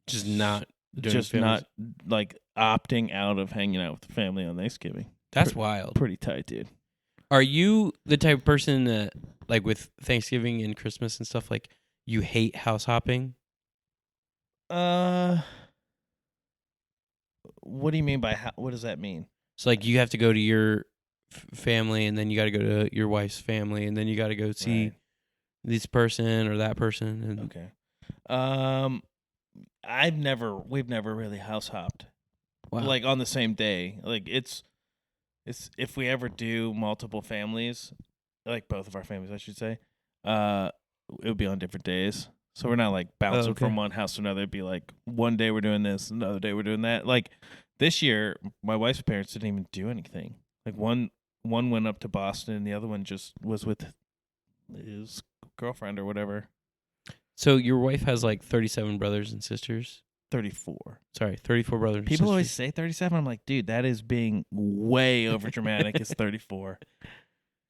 Just not doing Just families. not like opting out of hanging out with the family on Thanksgiving. That's wild. Pretty tight, dude. Are you the type of person that, like, with Thanksgiving and Christmas and stuff, like, you hate house hopping? What do you mean by what does that mean? So, like, you have to go to your family, and then you got to go to your wife's family, and then you got to go see Right. this person or that person. And Okay. We've never really house hopped. wow. Like on the same day. Like it's if we ever do multiple families, like both of our families I should say, it would be on different days. So we're not like bouncing okay. from one house to another. It'd be like one day we're doing this, another day we're doing that. Like this year, my wife's parents didn't even do anything. Like one went up to Boston and the other one just was with his girlfriend or whatever. So your wife has, like, 37 brothers and sisters? 34. Sorry, 34 brothers and People sisters. always say 37. I'm like, dude, that is being way over dramatic. It's 34.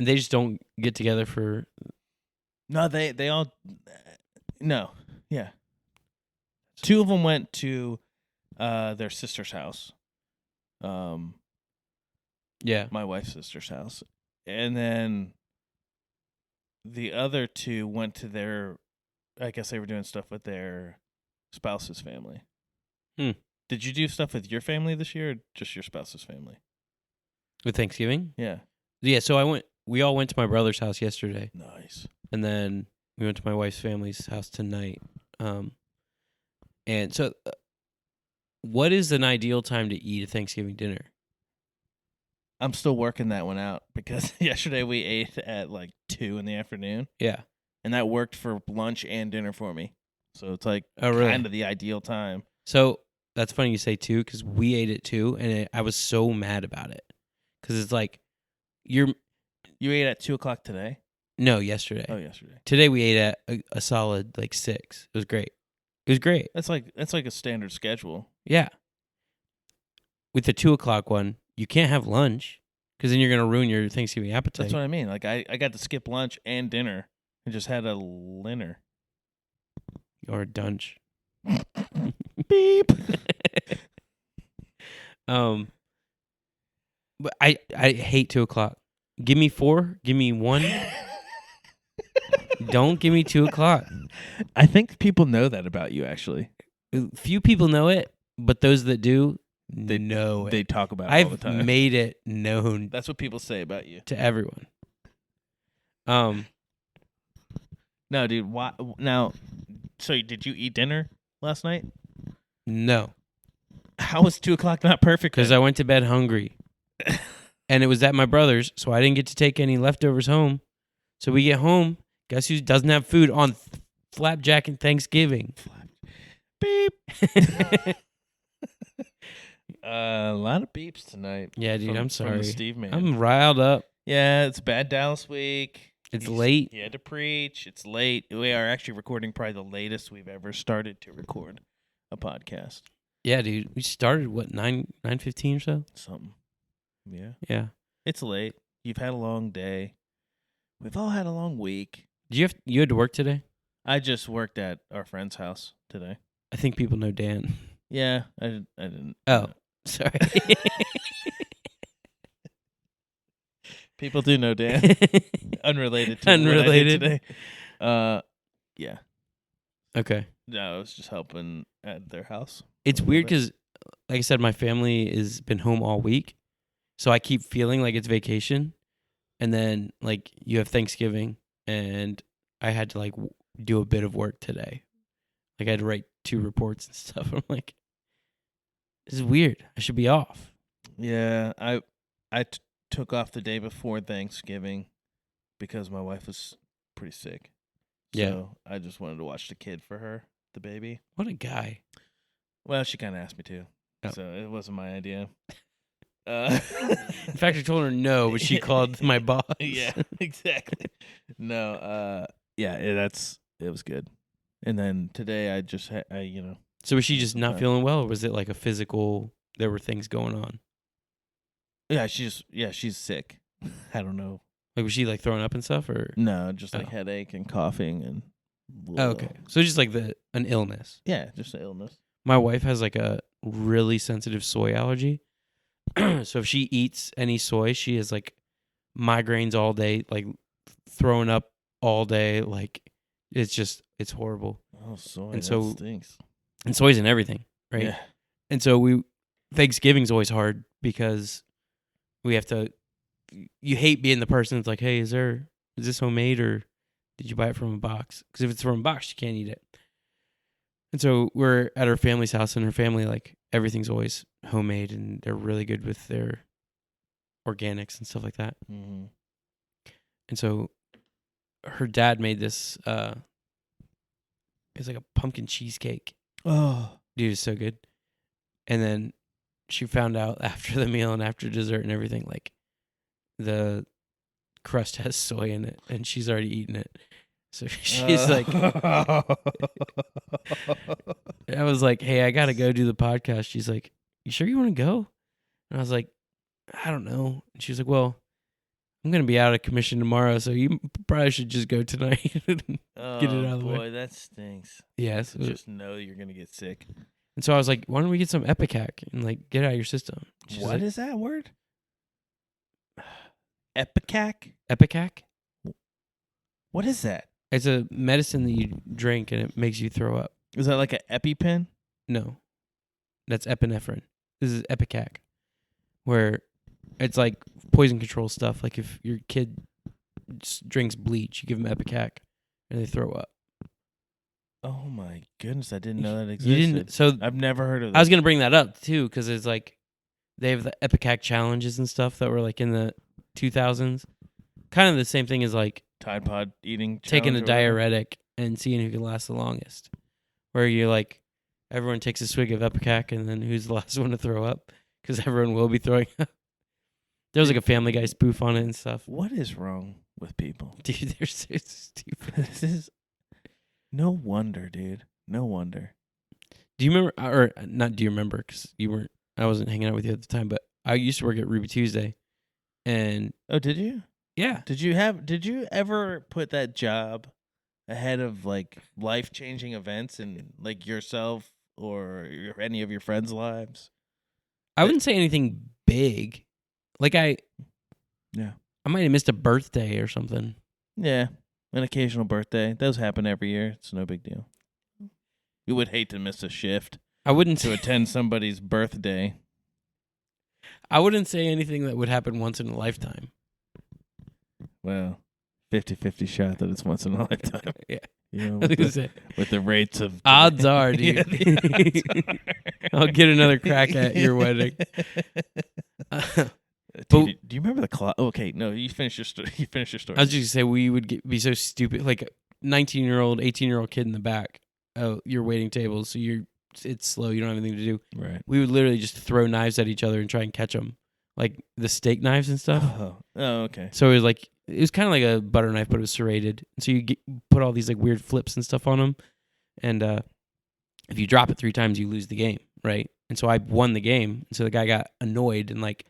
And they just don't get together for... No, they all no. Yeah. 2 of them went to their sister's house. Yeah. My wife's sister's house. And then the other 2 went to their I guess they were doing stuff with their spouse's family. Did you do stuff with your family this year or just your spouse's family? With Thanksgiving? Yeah. Yeah, so we all went to my brother's house yesterday. Nice. And then we went to my wife's family's house tonight. And so, what is an ideal time to eat a Thanksgiving dinner? I'm still working that one out because yesterday we ate at like 2 in the afternoon, Yeah. and that worked for lunch and dinner for me. So it's like Oh, really? kind of the ideal time. So that's funny you say 2 because we ate it too, and I was so mad about it because it's like You ate at 2:00 today? no, yesterday. Oh, yesterday. Today we ate at a solid like 6. It was great. It was great. That's like a standard schedule. Yeah. With the 2:00 one, you can't have lunch because then you're gonna ruin your Thanksgiving appetite. That's what I mean. Like I got to skip lunch and dinner and just had a dinner. Or a dunch. Beep. But I hate 2:00. Give me 4. Give me 1. Don't give me 2:00. I think people know that about you. Actually, Few people know it, but those that do, they know it. they talk about it all the I've time. made it known That's what people say about you. to everyone. No, dude. Why now? So did you eat dinner last night? No, How was 2:00 not perfect? because I went to bed hungry. And it was at my brother's, so I didn't get to take any leftovers home. So we get home. Guess who doesn't have food on Flapjack and Thanksgiving? beep. A lot of beeps tonight. Yeah, dude, I'm from sorry. the Steve man. I'm riled up. Yeah, it's bad Dallas week. It's late. He had to preach. It's late. We are actually recording probably the latest we've ever started to record a podcast. Yeah, dude. We started what 9:15 or so. Something. Yeah. Yeah. It's late. You've had a long day. We've all had a long week. You had to work today? I just worked at our friend's house today. I think people know Dan. Yeah, I didn't. Oh, sorry. People do know Dan. Unrelated to what I did Unrelated. today. Yeah. Okay. No, I was just helping at their house. It's A little weird bit. because, like I said, my family has been home all week, so I keep feeling like it's vacation, and then like you have Thanksgiving, and I had to like do a bit of work today. Like I had to write 2 reports and stuff. I'm like, this is weird. I should be off. Yeah, I took off the day before Thanksgiving because my wife was pretty sick. Yeah. So I just wanted to watch the kid for her, the baby. What a guy. Well, she kind of asked me to, Oh. so it wasn't my idea. In fact, I told her no, but she called my boss. Yeah, exactly. No, yeah, it was good. And then today I just So was she just Some not time. feeling well, or was it like a physical? There were things going on. she's sick. I don't know. Like was she like throwing up and stuff, or? No, just like Oh. headache and coughing and. Oh, okay. So just like an illness. Yeah, just an illness. My wife has like a really sensitive soy allergy. So if she eats any soy, she has like migraines all day, like throwing up all day. Like it's horrible. Oh, soy. And that so- stinks. And soy's in everything, right? Yeah. And so Thanksgiving's always hard because we have to. You hate being the person that's like, hey, is this homemade or did you buy it from a box? Because if it's from a box, you can't eat it. And so we're at her family's house, and her family, like, everything's always homemade, and they're really good with their organics and stuff like that. Mm-hmm. And so her dad made this, it's like a pumpkin cheesecake. Oh. Dude, it's so good. And then she found out after the meal and after dessert and everything, like, the crust has soy in it, and she's already eaten it. So she's like, I was like, hey, I got to go do the podcast. She's like, you sure you want to go? And I was like, I don't know. And she was like, well, I'm going to be out of commission tomorrow, so you probably should just go tonight. Oh, Get it out of the way. boy, that stinks. Yes. Just know you're gonna get sick. And so I was like, why don't we get some Epicac and like get it out of your system? She's What like, is that word? Epicac? Epicac? What is that? It's a medicine that you drink and it makes you throw up. Is that like an EpiPen? No, that's epinephrine. This is Epicac, where it's like poison control stuff. Like if your kid drinks bleach, you give them Epicac, and they throw up. Oh my goodness, I didn't know that existed. You didn't. So I've never heard of this. I was gonna bring that up too, because it's like they have the Epicac challenges and stuff that were like in the 2000s. Kind of the same thing as like Tide Pod eating taking a challenge or whatever. diuretic and seeing who can last the longest. Where you like everyone takes a swig of Epicac and then who's the last one to throw up, because everyone will be throwing up. There was like a Family Guy spoof on it and stuff. What is wrong with people? Dude, they're so stupid. This is no wonder, dude. No wonder. Do you remember, or not do you remember, because I wasn't hanging out with you at the time, but I used to work at Ruby Tuesday. And Oh, did you? yeah, Did you ever put that job ahead of like life-changing events in like yourself or any of your friends' lives? I wouldn't say anything big. Like I might have missed a birthday or something. Yeah, an occasional birthday. Those happen every year. It's no big deal. You would hate to miss a shift I wouldn't to say, attend somebody's birthday. I wouldn't say anything that would happen once in a lifetime. Well, 50-50 shot that it's once in a lifetime. Yeah. You know, I was gonna say, with the rates of odds are, Yeah, dude. the odds are. I'll get another crack at your wedding. Dude, do you remember the clock? Okay, no, you finish your story. You finish your story. I was just gonna say we would be so stupid, like a 19-year-old, 18-year-old kid in the back. Oh, you're waiting tables, so it's slow. You don't have anything to do. right. We would literally just throw knives at each other and try and catch them, like the steak knives and stuff. Oh, okay. So it was kind of like a butter knife, but it was serrated. So you put all these like weird flips and stuff on them, and if you drop it 3 times, you lose the game, right? And so I won the game, and so the guy got annoyed and like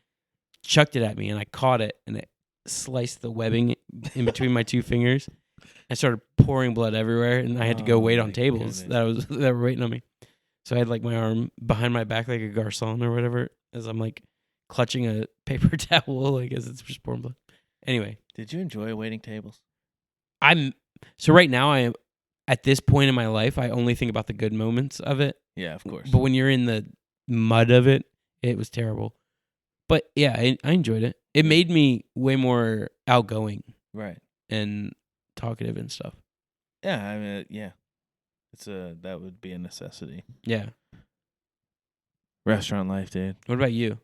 chucked it at me, and I caught it, and it sliced the webbing in between my 2 fingers. I started pouring blood everywhere, and I had to go wait on tables that were waiting on me. So I had like my arm behind my back like a garçon or whatever, as I'm like clutching a paper towel, like as it's just pouring blood. Anyway, Did you enjoy waiting tables? So right now I am at this point in my life, I only think about the good moments of it. Yeah, of course. But when you're in the mud of it, it was terrible. But yeah, I enjoyed it. It made me way more outgoing Right. and talkative and stuff. Yeah, I mean, yeah. That would be a necessity. Yeah. Restaurant life, dude. What about you?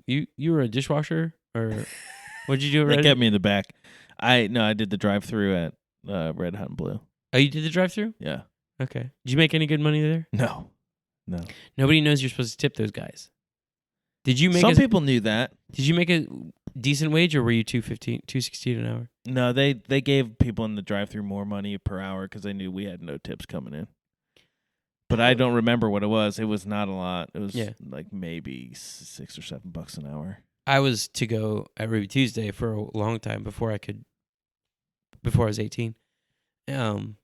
You were a dishwasher, or what'd you do They already? kept me in the back. I did the drive-through at Red Hot and Blue. Oh, you did the drive-through? Yeah. Okay. Did you make any good money there? No. Nobody knows you're supposed to tip those guys. Did you make Some people knew that. Did you make a decent wage, or were you $2.16 an hour? No, they gave people in the drive-through more money per hour because they knew we had no tips coming in. But I don't remember what it was. It was not a lot. It was like maybe $6 or $7 an hour. I was to go at Ruby Tuesday for a long time before I was 18. And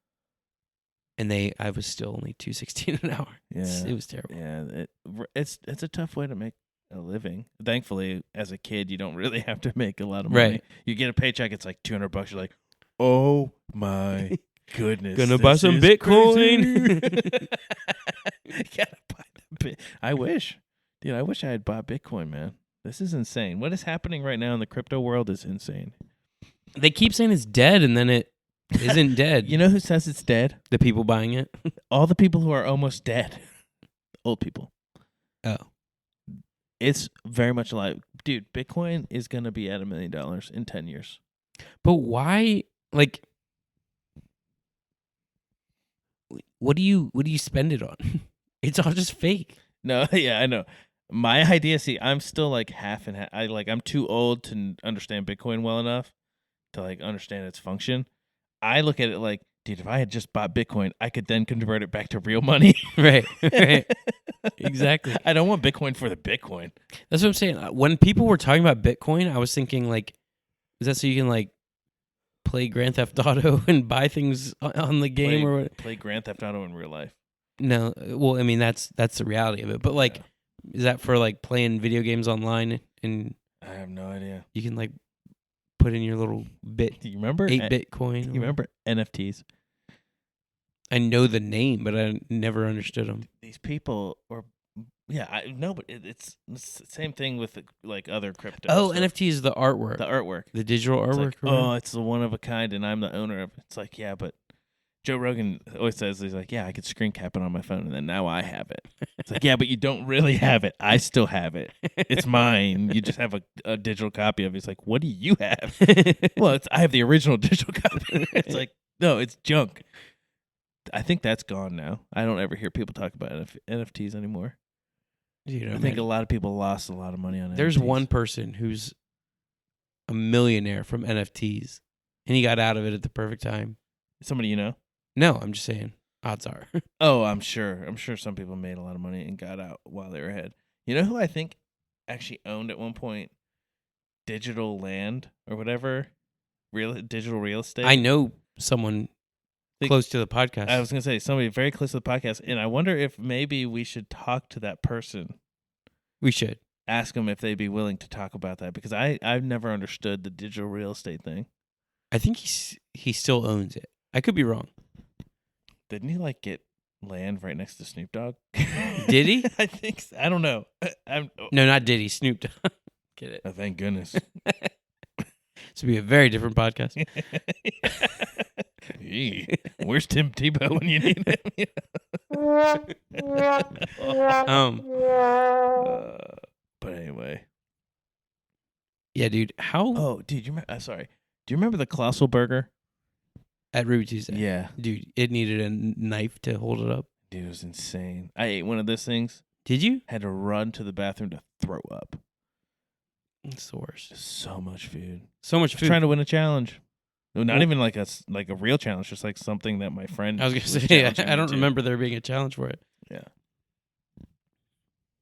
I was still only $2.16 an hour. Yeah, It was terrible. Yeah, it's a tough way to make a living. Thankfully, as a kid, you don't really have to make a lot of money. Right. You get a paycheck, it's like $200. You're like, oh my goodness, Gonna buy this some is Bitcoin. crazy." Gotta buy the I wish, dude. I wish I had bought Bitcoin, man. This is insane. What is happening right now in the crypto world is insane. They keep saying it's dead, and then it isn't dead. You know who says it's dead? The people buying it. All the people who are almost dead. Old people. Oh. It's very much alive. Dude, Bitcoin is going to be at $1 million in 10 years. But why, like, what do you spend it on? It's all just fake. No, yeah, I know. My idea, see, I'm still like half and half. I'm too old to understand Bitcoin well enough to like understand its function. I look at it like, dude, if I had just bought Bitcoin, I could then convert it back to real money. Right. Exactly. I don't want Bitcoin for the Bitcoin. That's what I'm saying. When people were talking about Bitcoin, I was thinking, like, is that so you can, like, play Grand Theft Auto and buy things on the game or what? Play Grand Theft Auto in real life. No. Well, I mean, that's the reality of it. But, like, is that for, like, playing video games online and I have no idea. you can, like, put in your little Do you remember 8 Bitcoin? You remember NFTs? I know the name, but I never understood them. These people, or yeah, I know, but it's the same thing with like other crypto. Oh, stuff. NFT is the artwork. The artwork, The digital It's artwork. like, oh, it's the one of a kind, and I'm the owner of it. It's like, yeah, but Joe Rogan always says, he's like, yeah, I could screen cap it on my phone, and then now I have it. It's like, yeah, but you don't really have it. I still have it. It's mine. You just have a digital copy of it. It's like, what do you have? Well, I have the original digital copy. It's like, no, it's junk. I think that's gone now. I don't ever hear people talk about NFTs anymore. Dude, I think a lot of people lost a lot of money on it. There's one person who's a millionaire from NFTs, and he got out of it at the perfect time. Somebody you know? No, I'm just saying. Odds are. Oh, I'm sure. I'm sure some people made a lot of money and got out while they were ahead. You know who I think actually owned at one point digital land or whatever? Digital real estate? I know someone close to the podcast. I was going to say somebody very close to the podcast, and I wonder if maybe we should talk to that person. We should. Ask them if they'd be willing to talk about that, because I've never understood the digital real estate thing. I think he still owns it. I could be wrong. Didn't he like get land right next to Snoop Dogg? Did he? I think so. I don't know. No, not Diddy. Snoop Dogg. Get it? Oh, thank goodness. This would be a very different podcast. Gee, where's Tim Tebow when you need him? But anyway. Yeah, dude. How Oh, dude, you remember? Sorry. Do you remember the Colossal Burger? at Ruby Tuesday? Yeah. Dude, it needed a knife to hold it up. Dude, it was insane. I ate one of those things. Did you? Had to run to the bathroom to throw up. It's the worst. So much food. So much I was food. trying to win a challenge. No, not Well- even like a real challenge, just like something that my friend. I was gonna was say, challenging I me don't to. remember there being a challenge for it. Yeah.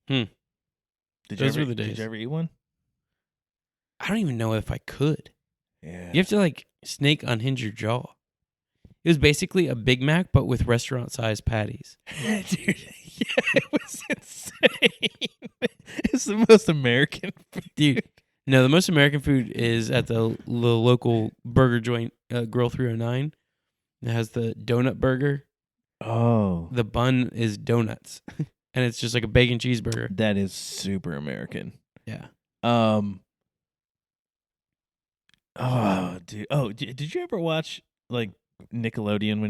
Hmm. Did Those you were ever, the Did days. you ever eat one? I don't even know if I could. Yeah. You have to like snake unhinge your jaw. It was basically a Big Mac, but with restaurant-sized patties. Dude, yeah, it was insane. It's the most American food. Dude, no, the most American food is at the local burger joint, Grill 309. It has the donut burger. Oh. The bun is donuts, and it's just like a bacon cheeseburger. That is super American. Yeah. Oh, dude. Oh, did you ever watch like Nickelodeon when